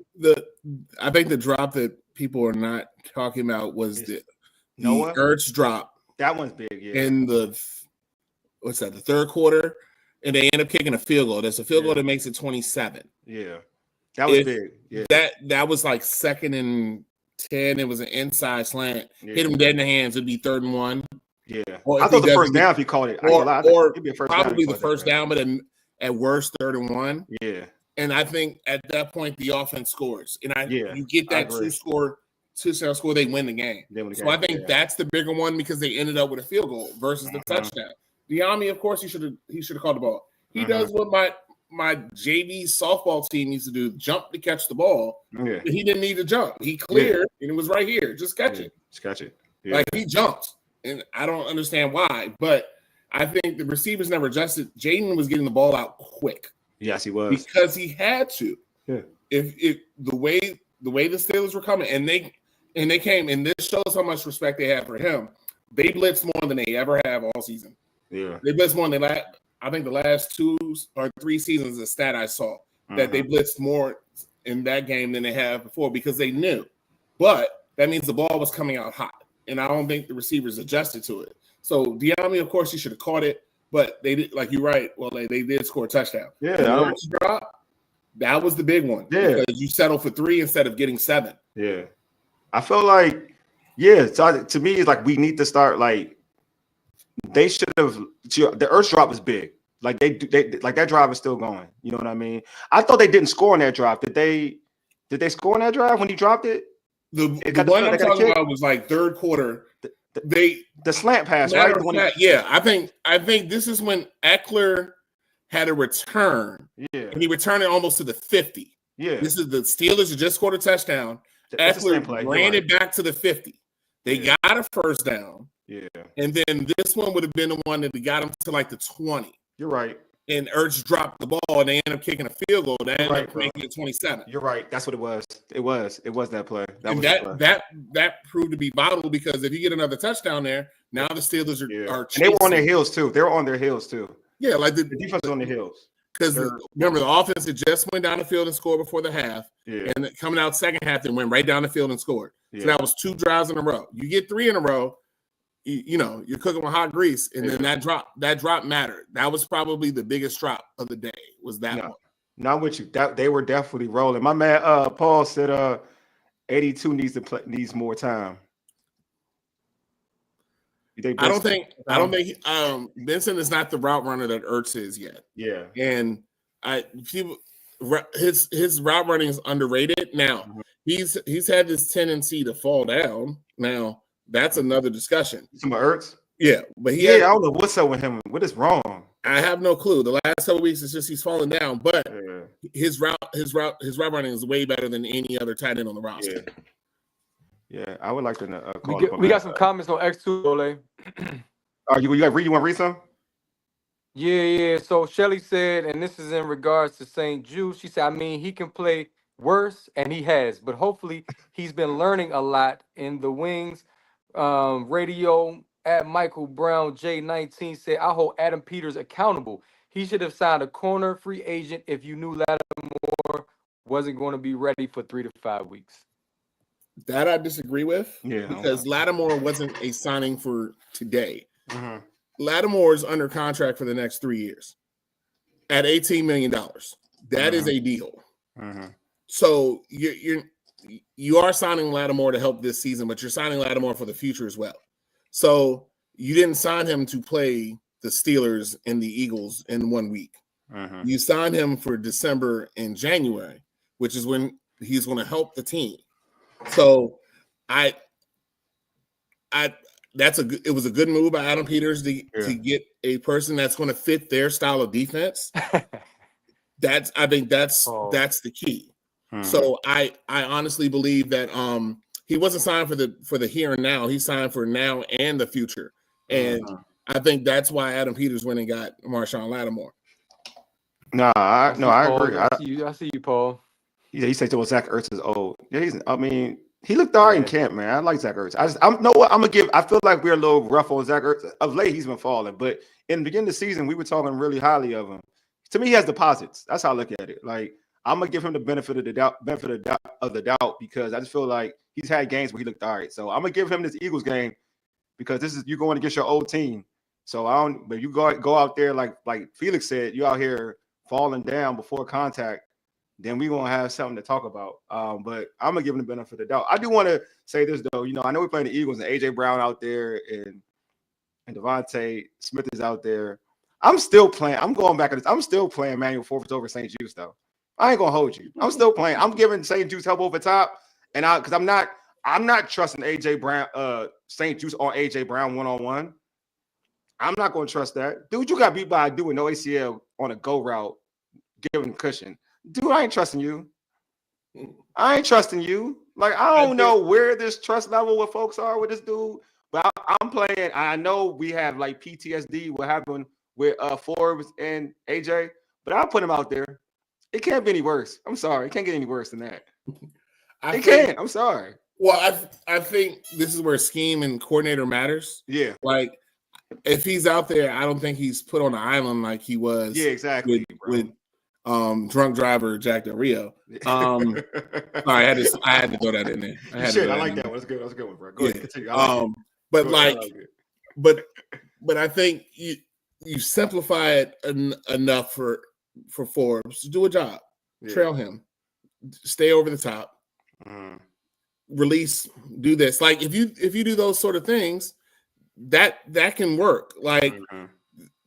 C: I think the drop that people are not talking about was the Ertz drop.
A: That one's big, yeah.
C: In the 3rd quarter, and they end up kicking a field goal. That's a field goal that makes it 27.
A: Yeah. That was big. Yeah.
C: That was like 2nd and 10. It was an inside slant. Hit him dead in the hands. It'd be 3rd and 1.
A: Yeah. I thought the first down if he called it.
C: Or probably the first down, but at worst 3rd and 1.
A: Yeah.
C: And I think at that point the offense scores. And you get that touchdown score, they win the game. So I think that's the bigger one because they ended up with a field goal versus the touchdown. De'Ami, of course, he should have caught the ball. He does what my JV softball team needs to do, jump to catch the ball.
A: Yeah.
C: He didn't need to jump. He cleared, and it was right here. Just catch it.
A: Just catch it. Yeah.
C: Like, he jumped, and I don't understand why. But I think the receivers never adjusted. Jaden was getting the ball out quick.
A: Yes, he was.
C: Because he had to.
A: Yeah.
C: If the way the Steelers were coming, and they came, and this shows how much respect they had for him. They blitz more than they ever have all season.
A: Yeah.
C: They blitz more than I think the last 2 or 3 seasons, the stat I saw, that they blitzed more in that game than they have before because they knew. But that means the ball was coming out hot. And I don't think the receivers adjusted to it. So Diami, of course, he should have caught it. But they did, like you're right. Well, they did score a touchdown.
A: Yeah.
C: That was the big one.
A: Yeah.
C: Because you settled for 3 instead of getting 7.
A: Yeah. I feel like, so to me, it's like we need to start like they should have. The Ertz drop was big. Like they like that drive is still going. You know what I mean? I thought they didn't score on that drive. Did they score on that drive when he dropped it?
C: The one I'm talking about was like third quarter. The
A: slant pass, right?
C: I think this is when Eckler had a return.
A: Yeah. And
C: he returned it almost to the 50.
A: Yeah.
C: This is the Steelers who just scored a touchdown. Eckler ran it back to the 50. They got a first down.
A: Yeah.
C: And then this one would have been the one that got them to like the 20.
A: You're right.
C: And Ertz dropped the ball and they ended up kicking a field goal. They ended up making it 27.
A: You're right. That's what it was. It was that play.
C: That proved to be vital because if you get another touchdown there, now the Steelers are
A: chasing. And they were on their heels too. They were on their heels too.
C: Yeah, like the
A: defense was on their heels.
C: Because remember, the offense had just went down the field and scored before the half.
A: Yeah.
C: And coming out second half, they went right down the field and scored.
A: Yeah.
C: So that was 2 drives in a row. You get 3 in a row, you're cooking with hot grease. And then that drop mattered. That was probably the biggest drop of the day, was that one.
A: Not with you. They were definitely rolling. My man Paul said 82 needs more time.
C: I don't think Vincent is not the route runner that Ertz is yet.
A: Yeah.
C: And his route running is underrated. Now, he's had this tendency to fall down. Now, that's another discussion.
A: Some Ertz?
C: Yeah, but
A: I don't know what's up with him. What is wrong?
C: I have no clue. The last couple of weeks, it's just he's falling down. But his route running is way better than any other tight end on the roster.
A: Yeah, I would like to call
B: we got some comments on X2, Wole.
A: You want to read some?
B: Yeah. So Shelly said, and this is in regards to St-Juste. She said, I mean, he can play worse, and he has, but hopefully he's been learning a lot in the wings. Radio at Michael Brown J19 said, I hold Adam Peters accountable. He should have signed a corner free agent if you knew Lattimore wasn't going to be ready for 3 to 5 weeks.
C: That I disagree with.
A: Yeah,
C: because Lattimore wasn't a signing for today. Lattimore is under contract for the next 3 years at $18 million. That is a deal. So you are signing Lattimore to help this season, but you're signing Lattimore for the future as well. So you didn't sign him to play the Steelers and the Eagles in 1 week. You signed him for December and January, which is when he's going to help the team. So it was a good move by Adam Peters to get a person that's going to fit their style of defense. I think that's the key. So I honestly believe that he wasn't signed for the here and now. He signed for now and the future. And I think that's why Adam Peters went and got Marshawn Lattimore.
A: I agree.
B: I see you, Paul.
A: He said Zach Ertz is old. Yeah, he looked all right in camp, man. I like Zach Ertz. I feel like we're a little rough on Zach Ertz. Of late, he's been falling. But in the beginning of the season, we were talking really highly of him. To me, he has deposits. That's how I look at it. Like, I'm gonna give him the benefit of the doubt because I just feel like he's had games where he looked all right. So I'm gonna give him this Eagles game because you're going against your old team. So but you go out there like Felix said, you out here falling down before contact. Then we're going to have something to talk about. But I'm going to give him the benefit of the doubt. I do want to say this, though. I know we're playing the Eagles and A.J. Brown out there and Devontae Smith is out there. I'm still playing. I'm going back at this. I'm still playing Manuel Forfeit over St-Juste, though. I ain't going to hold you. I'm still playing. I'm giving St-Juste help over top. And because I'm not trusting A.J. Brown, St-Juste on A.J. Brown one-on-one. I'm not going to trust that. Dude, you got beat by a dude with no ACL on a go route, giving cushion. Dude, I ain't trusting you. I ain't trusting you. Like, I don't know where this trust level with folks are with this dude, but I'm playing. I know we have like PTSD, what happened with Forbes and AJ, but I'll put him out there. It can't be any worse. I'm sorry. It can't get any worse than that. It can't. I'm sorry.
C: Well, I think this is where scheme and coordinator matters.
A: Yeah.
C: Like, if he's out there, I don't think he's put on the island like he was.
A: Yeah, exactly.
C: With drunk driver Jack Del Rio. Sorry, I had to throw that in there.
A: I like that one. That's good. That's a good one, bro. Go ahead, continue.
C: But but I think you simplify it enough for Forbes to do a job. Yeah. Trail him, stay over the top, release, do this. Like if you do those sort of things, that can work. Like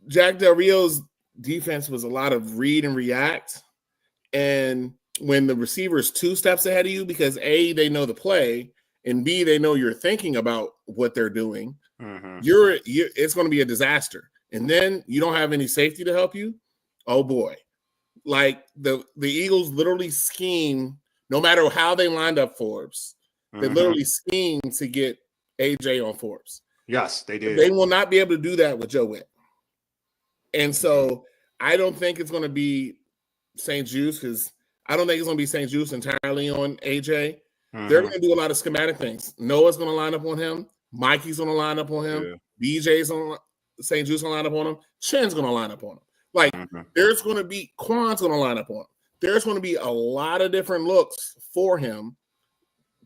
C: Jack Del Rio's defense was a lot of read and react, and when the receiver is 2 steps ahead of you, because A, they know the play, and B, they know you're thinking about what they're doing, it's going to be a disaster. And then you don't have any safety to help you. Oh boy. Like the Eagles literally scheme, no matter how they lined up Forbes, they literally schemed to get AJ on Forbes.
A: Yes, they did.
C: They will not be able to do that with Joe Witt. And so I don't think it's going to be St-Juste, because I don't think it's going to be St-Juste entirely on AJ. They're going to do a lot of schematic things. Noah's going to line up on him. Mikey's going to line up on him. Yeah. BJ's on St-Juste going to line up on him. Chen's going to line up on him. Like, there's going to be Quan's going to line up on him. There's going to be a lot of different looks for him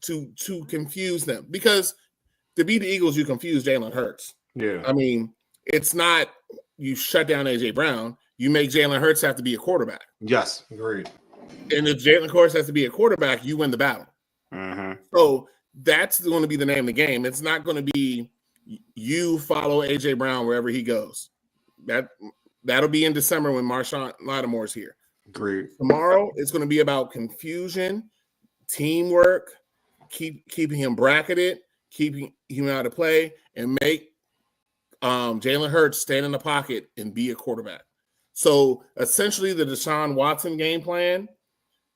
C: to confuse them. Because to beat the Eagles, you confuse Jalen Hurts.
A: Yeah.
C: I mean, it's not you shut down A.J. Brown. You make Jalen Hurts have to be a quarterback.
A: Yes, agreed.
C: And if Jalen Hurts has to be a quarterback, you win the battle. So that's going to be the name of the game. It's not going to be you follow A.J. Brown wherever he goes. That'll be in December when Marshawn Lattimore's here.
A: Agreed.
C: Tomorrow, it's going to be about confusion, teamwork, keeping him bracketed, keeping him out of play, and make Jalen Hurts stand in the pocket and be a quarterback. So essentially the Deshaun Watson game plan,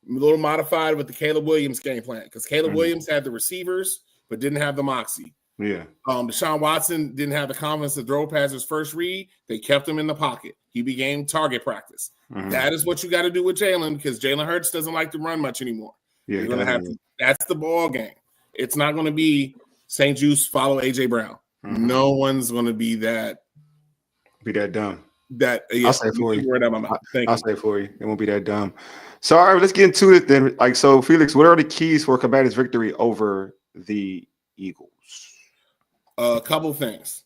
C: a little modified with the Caleb Williams game plan, because Caleb Williams had the receivers but didn't have the moxie.
A: Yeah.
C: Deshaun Watson didn't have the confidence to throw past his first read. They kept him in the pocket. He began target practice. That is what you got to do with Jalen, because Jalen Hurts doesn't like to run much anymore. Yeah, you're gonna have to. That's the ball game. It's not going to be St-Juste follow A.J. Brown. No one's going to be that
A: dumb.
C: I'll say it for you.
A: I'll say it for you. It won't be that dumb. So, all right, let's get into it then. Like, so, Felix, what are the keys for Combatant's victory over the Eagles?
C: A couple things.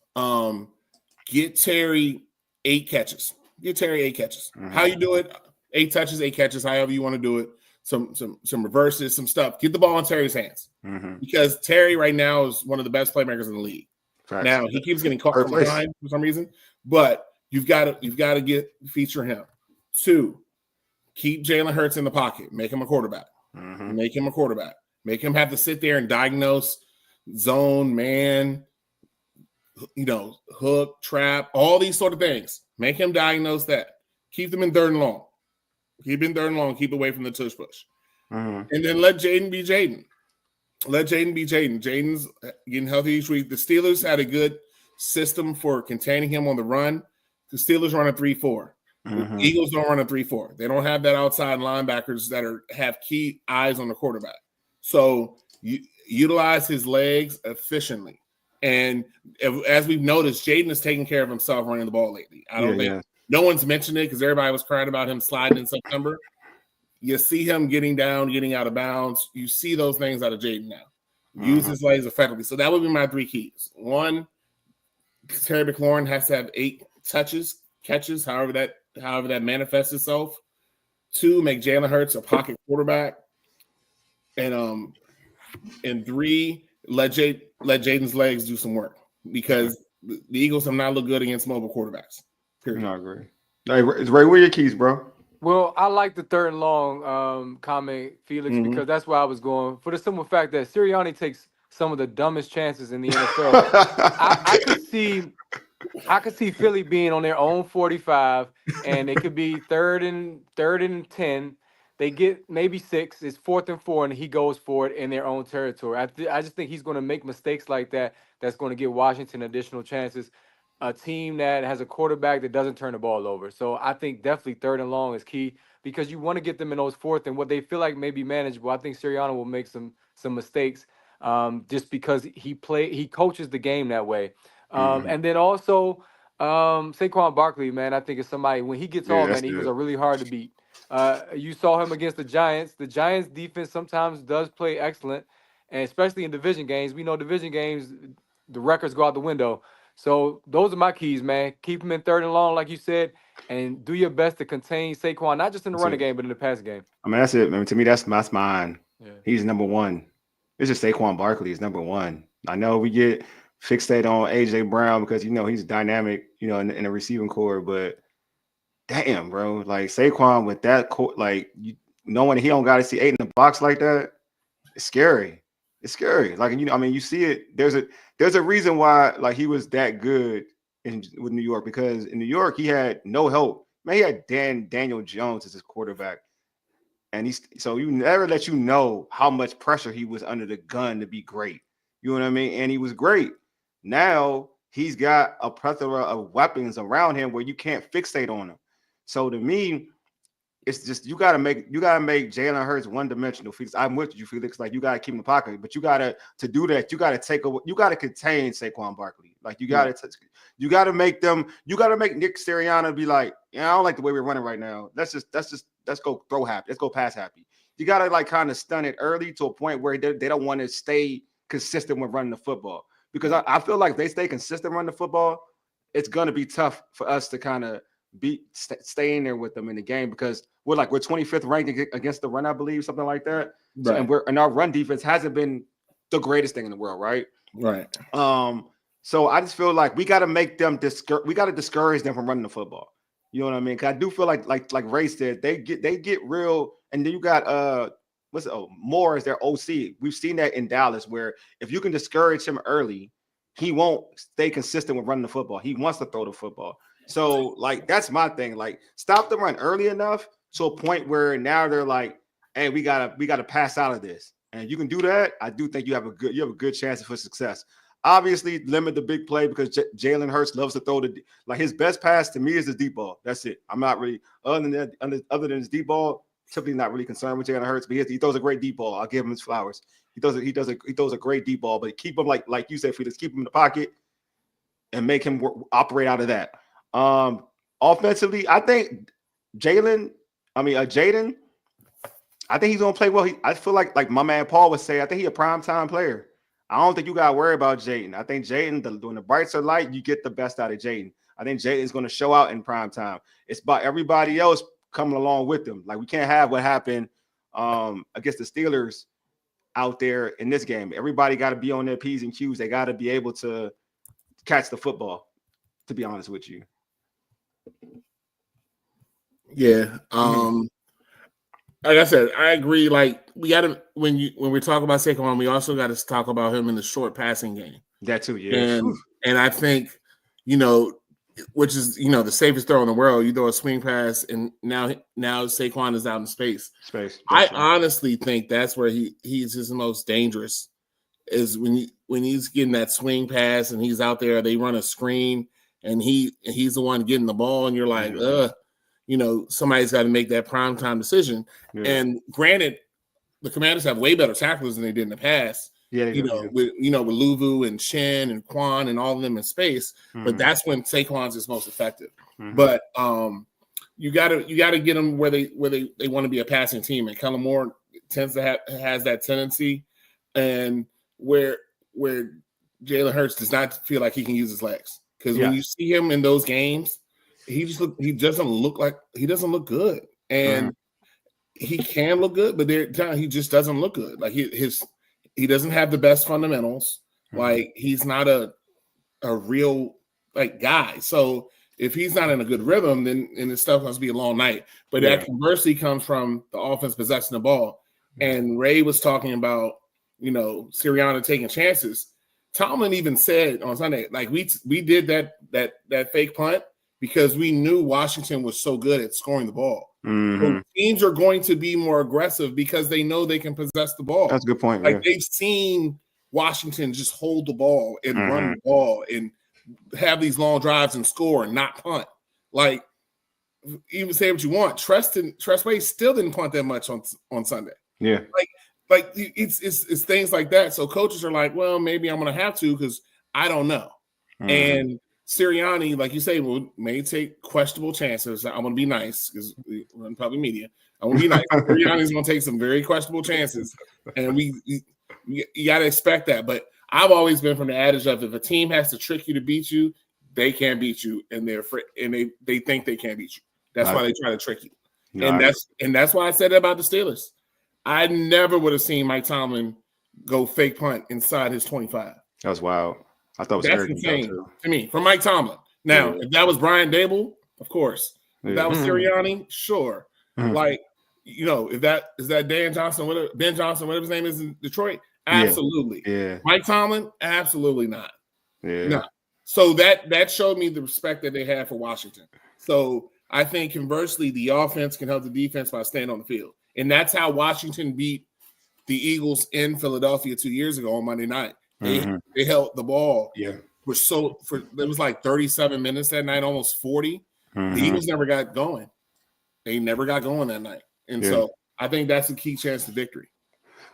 C: Get Terry 8 catches. Get Terry 8 catches. How you do it? 8 touches, 8 catches. However you want to do it. Some reverses, some stuff. Get the ball in Terry's hands, because Terry right now is one of the best playmakers in the league. Facts. Now he keeps getting caught from behind for some reason, but you've got to feature him. 2, keep Jalen Hurts in the pocket. Make him a quarterback. Make him a quarterback. Make him have to sit there and diagnose zone, man, hook, trap, all these sort of things. Make him diagnose that. Keep them in 3rd and long. Keep in 3rd and long. Keep away from the tush push. And then let Jaden be Jaden. Let Jaden be Jaden. Jaden's getting healthy each week. The Steelers had a good system for containing him on the run. The Steelers run a 3-4. The Eagles don't run a 3-4. They don't have that outside linebackers that have key eyes on the quarterback. So you utilize his legs efficiently. And as we've noticed, Jaden is taking care of himself running the ball lately. I don't think no one's mentioned it because everybody was crying about him sliding in September. You see him getting down, getting out of bounds. You see those things out of Jaden now. Use his legs effectively. So that would be my 3 keys. 1, Terry McLaurin has to have 8 touches, catches, however that manifests itself. 2, make Jalen Hurts a pocket quarterback. And 3, let Jaden's legs do some work, because the Eagles have not looked good against mobile quarterbacks. Period.
A: I agree. Hey, Ray, where are your keys, bro?
B: Well, I like the 3rd and long comment, Felix, because that's where I was going. For the simple fact that Sirianni takes some of the dumbest chances in the NFL. I could see Philly being on their own 45, and it could be third and 10. They get maybe 6. It's 4th and 4, and he goes for it in their own territory. I just think he's going to make mistakes like that. That's going to give Washington additional chances. A team that has a quarterback that doesn't turn the ball over. So I think definitely 3rd and long is key, because you want to get them in those 4th and what they feel like may be manageable. I think Sirianni will make some mistakes. just because he coaches the game that way. And then also Saquon Barkley, man, I think is somebody when he gets on, man, Eagles are really hard to beat. You saw him against the Giants. The Giants defense sometimes does play excellent, and especially in division games. We know division games, the records go out the window. So those are my keys, man. Keep him in third and long, like you said, and do your best to contain Saquon, not just in the running game, but in the passing game.
A: I mean, that's it. I mean, to me, that's mine. Yeah. He's number one. It's just Saquon Barkley is number one. I know we get fixated on A.J. Brown because, he's dynamic, in the receiving core, but damn, bro, like Saquon with that core, like knowing he don't got to see 8 in the box like that, it's scary. It's scary. Like, you see it. There's a reason why, like, he was that good with New York, because in New York he had no help. Man, he had Daniel Jones as his quarterback, and so you never let how much pressure he was under the gun to be great. You know what I mean? And he was great. Now he's got a plethora of weapons around him where you can't fixate on him. So to me, it's just you gotta make Jalen Hurts one-dimensional. Felix, I'm with you, Felix. Like, you gotta keep him in the pocket, but to do that, you gotta contain Saquon Barkley. Like, you gotta make Nick Sirianni be like, I don't like the way we're running right now. Let's go throw happy. Let's go pass happy. You gotta like kind of stun it early to a point where they don't want to stay consistent with running the football. Because I feel like if they stay consistent running the football, it's gonna be tough for us to kind of staying there with them in the game, because we're 25th ranked against the run, I believe, something like that. Right. So, and our run defense hasn't been the greatest thing in the world, right?
C: Right.
A: So I just feel like we got to make them we got to discourage them from running the football. You know what I mean? Because I do feel like Ray said, they get real, and then you got Moore as their OC. We've seen that in Dallas, where if you can discourage him early, he won't stay consistent with running the football. He wants to throw the football. So, like, that's my thing. Like, stop the run early enough to a point where now they're like, hey, we gotta pass out of this. And you can do that. I do think you have a good chance for success. Obviously, limit the big play, because Jalen Hurts loves to throw his best pass to me is his deep ball. That's it. I'm not really other than his deep ball. Typically, not really concerned with Jalen Hurts, but he throws a great deep ball. I'll give him his flowers. He throws a great deep ball, but keep him like you said, Felix, keep him in the pocket and make him operate out of that. Offensively, I think Jaden, I think he's gonna play well. I feel like my man Paul would say, I think he's a primetime player. I don't think you gotta worry about Jaden. I think Jaden, when the brights are light, you get the best out of Jaden. I think Jaden's gonna show out in primetime. It's about everybody else coming along with him. Like, we can't have what happened against the Steelers out there in this game. Everybody got to be on their P's and Q's. They got to be able to catch the football, to be honest with you.
C: Yeah. Like I said, I agree. Like, we got to, when we talk about Saquon, we also got to talk about him in the short passing game.
A: That too, yeah.
C: And I think, which is, the safest throw in the world. You throw a swing pass, and now Saquon is out in space. I honestly think that's where he's his most dangerous, is when he's getting that swing pass and he's out there. They run a screen, and he's the one getting the ball, and you're like, somebody's got to make that primetime decision. Yeah. And granted, the Commanders have way better tacklers than they did in the past. Yeah, with Luvu and Shen and Quan and all of them in space, but that's when Saquon's is most effective. Mm-hmm. But you gotta get them where they want to be a passing team, and Kellen Moore has that tendency, and where Jalen Hurts does not feel like he can use his legs, because when you see him in those games, he doesn't look good, and he can look good, but he just doesn't look good. Like he doesn't have the best fundamentals. Like, he's not a real guy. So if he's not in a good rhythm, then his stuff must be a long night. But that conversely comes from the offense possessing the ball. And Ray was talking about, Sirianni taking chances. Tomlin even said on Sunday, like, we did that fake punt because we knew Washington was so good at scoring the ball. Mm-hmm. So teams are going to be more aggressive because they know they can possess the ball.
A: That's a good point.
C: Like, they've seen Washington just hold the ball and run the ball and have these long drives and score and not punt. Like, even say what you want, Tress Way still didn't punt that much on Sunday.
A: Yeah.
C: Like, Like it's things like that. So coaches are like, well, maybe I'm going to have to because I don't know. And Sirianni, like you say, may take questionable chances. I'm going to be nice because we're in public media. I'm going to be nice. Sirianni's going to take some very questionable chances, and you got to expect that. But I've always been from the adage of if a team has to trick you to beat you, they can't beat you, and they're afraid, and they think they can't beat you. That's why they try to trick you. And that's why I said that about the Steelers. I never would have seen Mike Tomlin go fake punt inside his 25.
A: That was wild. I thought it was
C: that's insane to me from Mike Tomlin. Now, if that was Brian Dable, of course. If that was Sirianni, sure. Like, if that is that Ben Johnson, whatever his name is in Detroit, absolutely.
A: Yeah.
C: Mike Tomlin, absolutely not.
A: Yeah.
C: No. So that showed me the respect that they had for Washington. So I think conversely, the offense can help the defense by staying on the field. And that's how Washington beat the Eagles in Philadelphia 2 years ago on Monday night. They held the ball.
A: Yeah.
C: It was like 37 minutes that night, almost 40. The Eagles never got going. They never got going that night. And so I think that's a key chance to victory.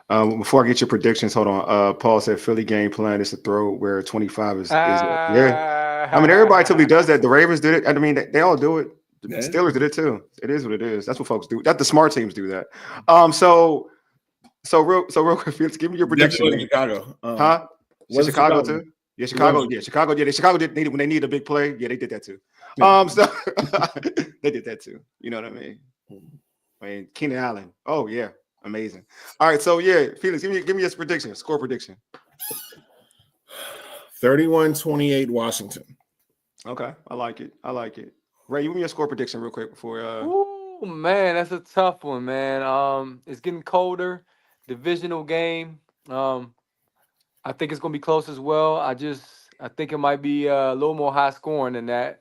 A: Before I get your predictions, hold on. Paul said Philly game plan is to throw where 25 is. Yeah. I mean, everybody typically does that. The Ravens did it. I mean, they all do it. The Steelers did it too. It is what it is. That's what folks do. That the smart teams do that. So real quick, Felix, give me your prediction.
C: Chicago.
A: Chicago too? Yeah, Chicago. Yeah, Chicago. Yeah, Chicago did when they need a big play. Yeah, they did that too. So they did that too. You know what I mean? I mean, Keenan Allen. Oh yeah, amazing. All right, so yeah, Felix, give me your prediction. Score prediction.
C: 31-28 Washington.
A: Okay, I like it. Ray, you give me your score prediction real quick before.
B: Oh man, that's a tough one, man. It's getting colder. Divisional game. I think it's gonna be close as well. I think it might be a little more high scoring than that.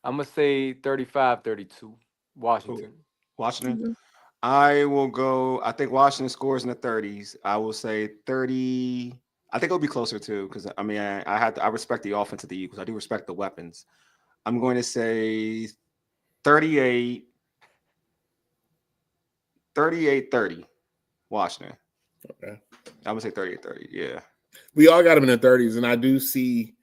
B: I'm gonna say 35-32, Washington.
A: Washington. I will go. I think Washington scores in the 30s. I will say 30. I think it'll be closer too, because I mean, I respect the offense of the Eagles. I do respect the weapons. I'm going to say 38, 30 Washington.
C: Okay.
A: I'm gonna say 38-30. Yeah.
C: We all got them in the 30s, and I do see,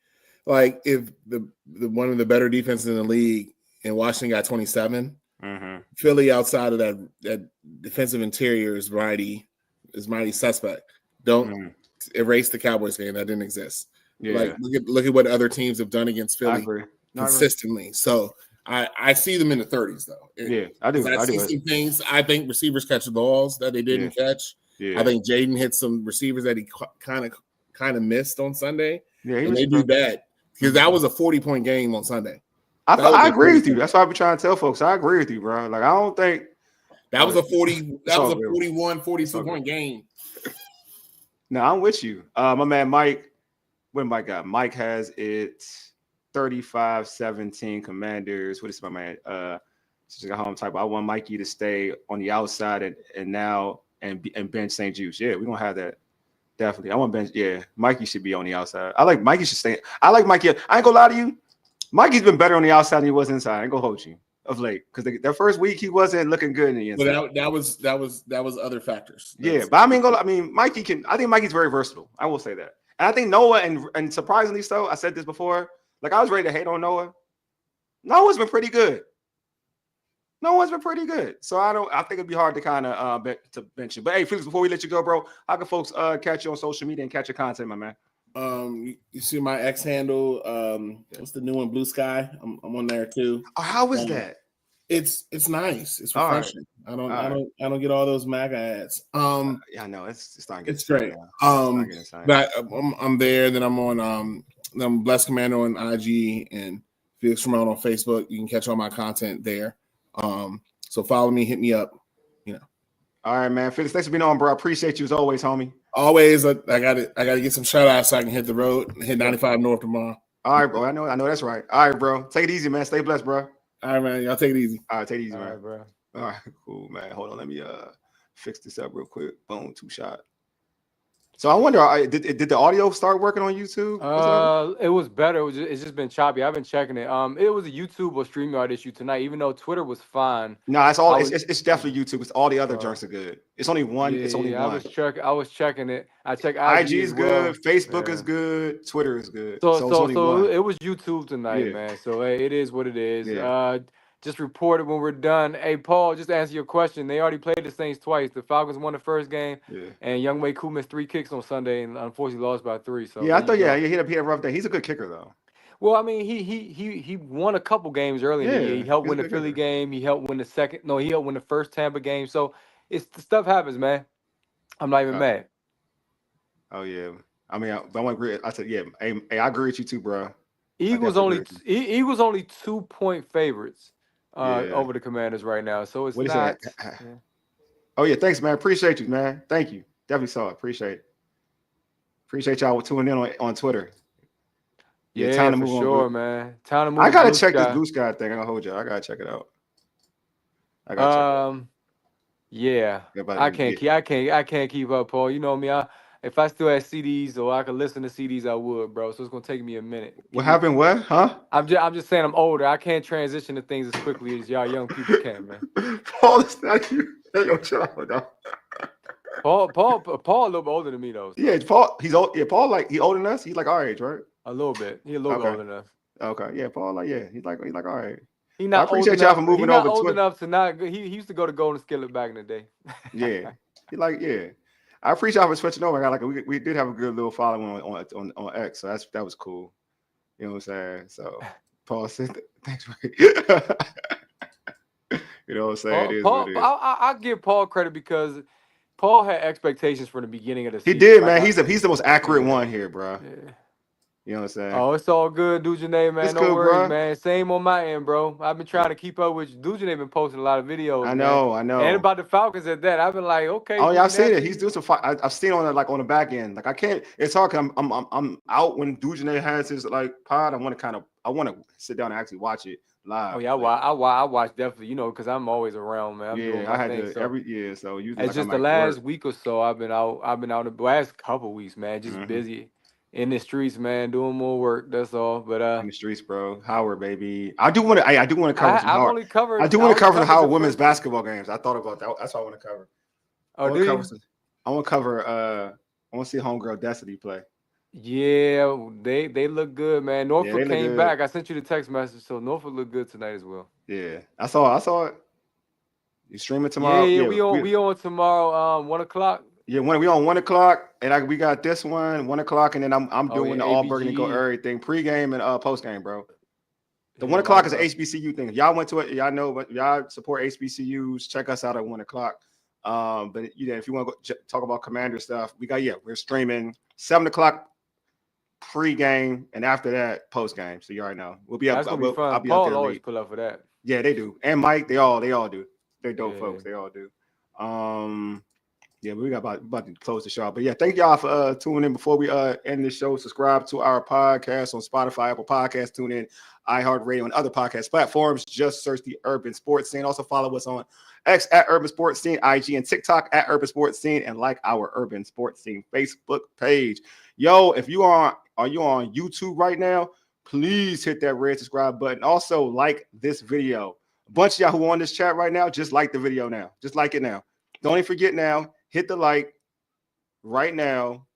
C: like, if the one of the better defenses in the league and Washington got 27, Philly outside of that defensive interior is mighty suspect. Don't erase the Cowboys game. That didn't exist.
A: Yeah.
C: Like, look at what other teams have done against Philly consistently. So I see them in the 30s though.
A: Yeah, I do.
C: I see some things. I think receivers catch the balls that they didn't catch. Yeah. I think Jaden hit some receivers that he kind of missed on Sunday. Yeah, and they do that because that was a 40-point game on Sunday.
A: I agree with you. That's why I be trying to tell folks. I agree with you, bro. Like, I don't think
C: that was a 41, 42-point game.
A: No, I'm with you. My man Mike. What Mike got? Mike has it 35-17 Commanders. What is my man? Just got home type. I want Mikey to stay on the outside and bench St-Juste. Yeah, we're gonna have that. Definitely. I want bench. Yeah, Mikey should be on the outside. I like Mikey should stay. I like Mikey. I ain't gonna lie to you. Mikey's been better on the outside than he was inside. I ain't gonna hold you of late because the first week he wasn't looking good in the inside.
C: But that was other factors.
A: But I mean, Mikey can. I think Mikey's very versatile. I will say that. And I think Noah and surprisingly so, I said this before. Like, I was ready to hate on Noah. Noah's been pretty good. So I think it'd be hard to kind of bench you. But hey, Felix, before we let you go, bro, how can folks catch you on social media and catch your content, my man?
C: You see my X handle. What's the new one? Blue Sky. I'm on there too.
A: Oh, how is that?
C: It's nice. It's refreshing. Right. I don't get all those MAGA ads.
A: Yeah, I know it's not.
C: It's great. But I'm there. Then I'm on I'm Blessed Commando on IG and Felix Trammell on Facebook. You can catch all my content there. So follow me, hit me up.
A: All right, man. Felix, thanks for being on, bro. I appreciate you as always, homie.
C: Always. I gotta get some shout outs so I can hit the road and hit 95 North tomorrow.
A: All right, bro. I know that's right. All right, bro. Take it easy, man. Stay blessed, bro.
C: All right, man. Y'all take it easy.
A: All right, take it easy, man.
B: All right, bro.
A: All right, cool, man. Hold on. Let me fix this up real quick. Boom, 2 shot. So I wonder, did the audio start working on YouTube?
B: It was better. It's just been choppy. I've been checking it. It was a YouTube or StreamYard issue tonight, even though Twitter was fine.
A: No, it's definitely YouTube. It's all the other joints are good. It's only one.
B: Yeah,
A: it's only one.
B: I was checking it. I checked
A: IG is good. Facebook is good. Twitter is good.
B: So it was YouTube tonight, man. So hey, it is what it is. Yeah. Just report it when we're done. Hey, Paul, just to answer your question, they already played the Saints twice. The Falcons won the first game, and Younghoe Koo missed 3 kicks on Sunday and unfortunately lost by 3. So
A: I thought he had a rough day. He's a good kicker though.
B: Well, I mean, he won a couple games early in the year. He helped win the Philly game. He helped win he helped win the first Tampa game. So the stuff happens, man. I'm not even mad.
A: Oh yeah. I mean, I want to agree. I said, hey, I agree with you too, bro.
B: Eagles only 2-point favorites. Over the Commanders right now, so it's not.
A: Oh yeah, thanks, man. Appreciate you, man. Thank you. Definitely saw it. Appreciate y'all tuning in on Twitter.
B: Yeah, time to move on, man. Time to move.
A: I gotta check this Blue Sky thing. I'm gonna hold y'all. I gotta check it out.
B: Yeah, I can't keep up, Paul. You know me. If I still had CDs or I could listen to CDs, I would, bro. So it's gonna take me a minute.
A: What happened? What? Huh?
B: I'm just saying I'm older. I can't transition to things as quickly as y'all young people can, man.
A: Paul, it's not you. Yo, chill out, dog.
B: Paul, a little bit older than me though. So.
A: Yeah, Paul. He's old. Yeah, Paul, like he older than us. He's like our age, right?
B: A little bit. He a little bit older than us.
A: Okay. Yeah, Paul. Like he's like all right.
B: I
A: appreciate y'all for moving over.
B: He's not old enough to not. He used to go to Golden Skillet back in the day.
A: Yeah. I appreciate y'all for switching over. I got we did have a good little following on X, so that was cool. You know what I'm saying? So Paul said, "Thanks, Ray." You know what I'm saying?
B: I give Paul credit because Paul had expectations from the beginning of the season.
A: He did, man. He's the most accurate one here, bro. Yeah. You know what I'm saying?
B: Oh, it's all good, Dujane, man. No worries, man. Same on my end, bro. I've been trying to keep up with you. Dujane been posting a lot of videos.
A: I know.
B: And about the Falcons at that. I've been like, okay.
A: Oh yeah, I've seen it. He's doing some. I've seen it on the back end. Like I can't. It's hard. Cause I'm out when Dujane has his pod. I want to sit down and actually watch it live.
B: Oh yeah, I watch definitely. You know, because I'm always around, man.
A: I had to every year. So usually
B: it's just the last week or so. I've been out the last couple weeks, man. Just busy. In the streets, man, doing more work. That's all. But
A: in the streets, bro. Howard, baby. I do want to cover some Howard.
B: I
A: do want to cover the Howard women's basketball games. I thought about that. That's what I want to cover.
B: Oh,
A: I want to cover. I want to see homegirl Destiny play.
B: Yeah, they look good, man. Norfolk came back. I sent you the text message, so Norfolk looked good tonight as well.
A: Yeah, I saw it. You streaming tomorrow?
B: Yeah, we on tomorrow. 1:00.
A: Yeah, we on 1:00, and we got this one 1:00, and then I'm doing the all burgundy go everything pregame and postgame, bro. The 1:00 is an HBCU thing. If y'all went to it, y'all know, but y'all support HBCUs. Check us out at 1:00. But if you want to go talk about Commander stuff, we're streaming 7:00 pregame, and after that postgame. So you already know we'll be up.
B: That's gonna be fun.
A: I'll be
B: Paul
A: up there
B: always pull up for that.
A: Yeah, they do, and Mike, they all do. They're dope folks. They all do. Yeah, we got about to close the show. But yeah, thank y'all for tuning in. Before we end the show, subscribe to our podcast on Spotify, Apple Podcasts, tune in, iHeartRadio, and other podcast platforms. Just search the Urban Sports Scene. Also follow us on X at Urban Sports Scene, IG and TikTok at Urban Sports Scene, and like our Urban Sports Scene Facebook page. Yo, if you are you on YouTube right now, please hit that red subscribe button. Also, like this video. A bunch of y'all who are on this chat right now, just like the video now. Just like it now. Don't even forget now. Hit the like right now,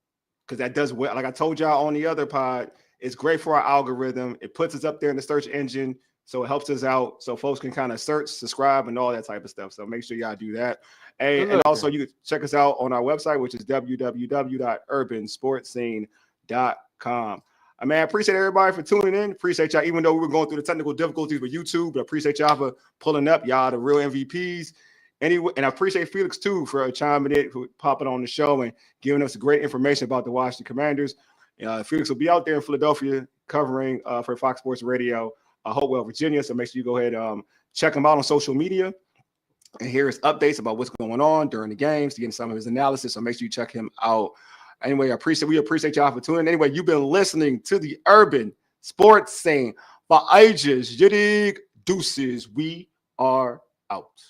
A: because that does well. Like I told y'all on the other pod, it's great for our algorithm. It puts us up there in the search engine, so it helps us out, so folks can kind of search, subscribe, and all that type of stuff. So make sure y'all do that. And also, you can check us out on our website, which is www.urbansportscene.com. Man, I appreciate everybody for tuning in. Appreciate y'all, even though we were going through the technical difficulties with YouTube, but I appreciate y'all for pulling up. Y'all the real MVPs. Anyway, and I appreciate Felix too for chiming in, for popping on the show and giving us great information about the Washington Commanders. Felix will be out there in Philadelphia covering for Fox Sports Radio, Hopewell, Virginia. So make sure you go ahead check him out on social media and hear his updates about what's going on during the games, getting some of his analysis. So make sure you check him out. Anyway, we appreciate y'all for tuning in. Anyway, you've been listening to the Urban Sports Scene for ages. Yidig Deuces. We are out.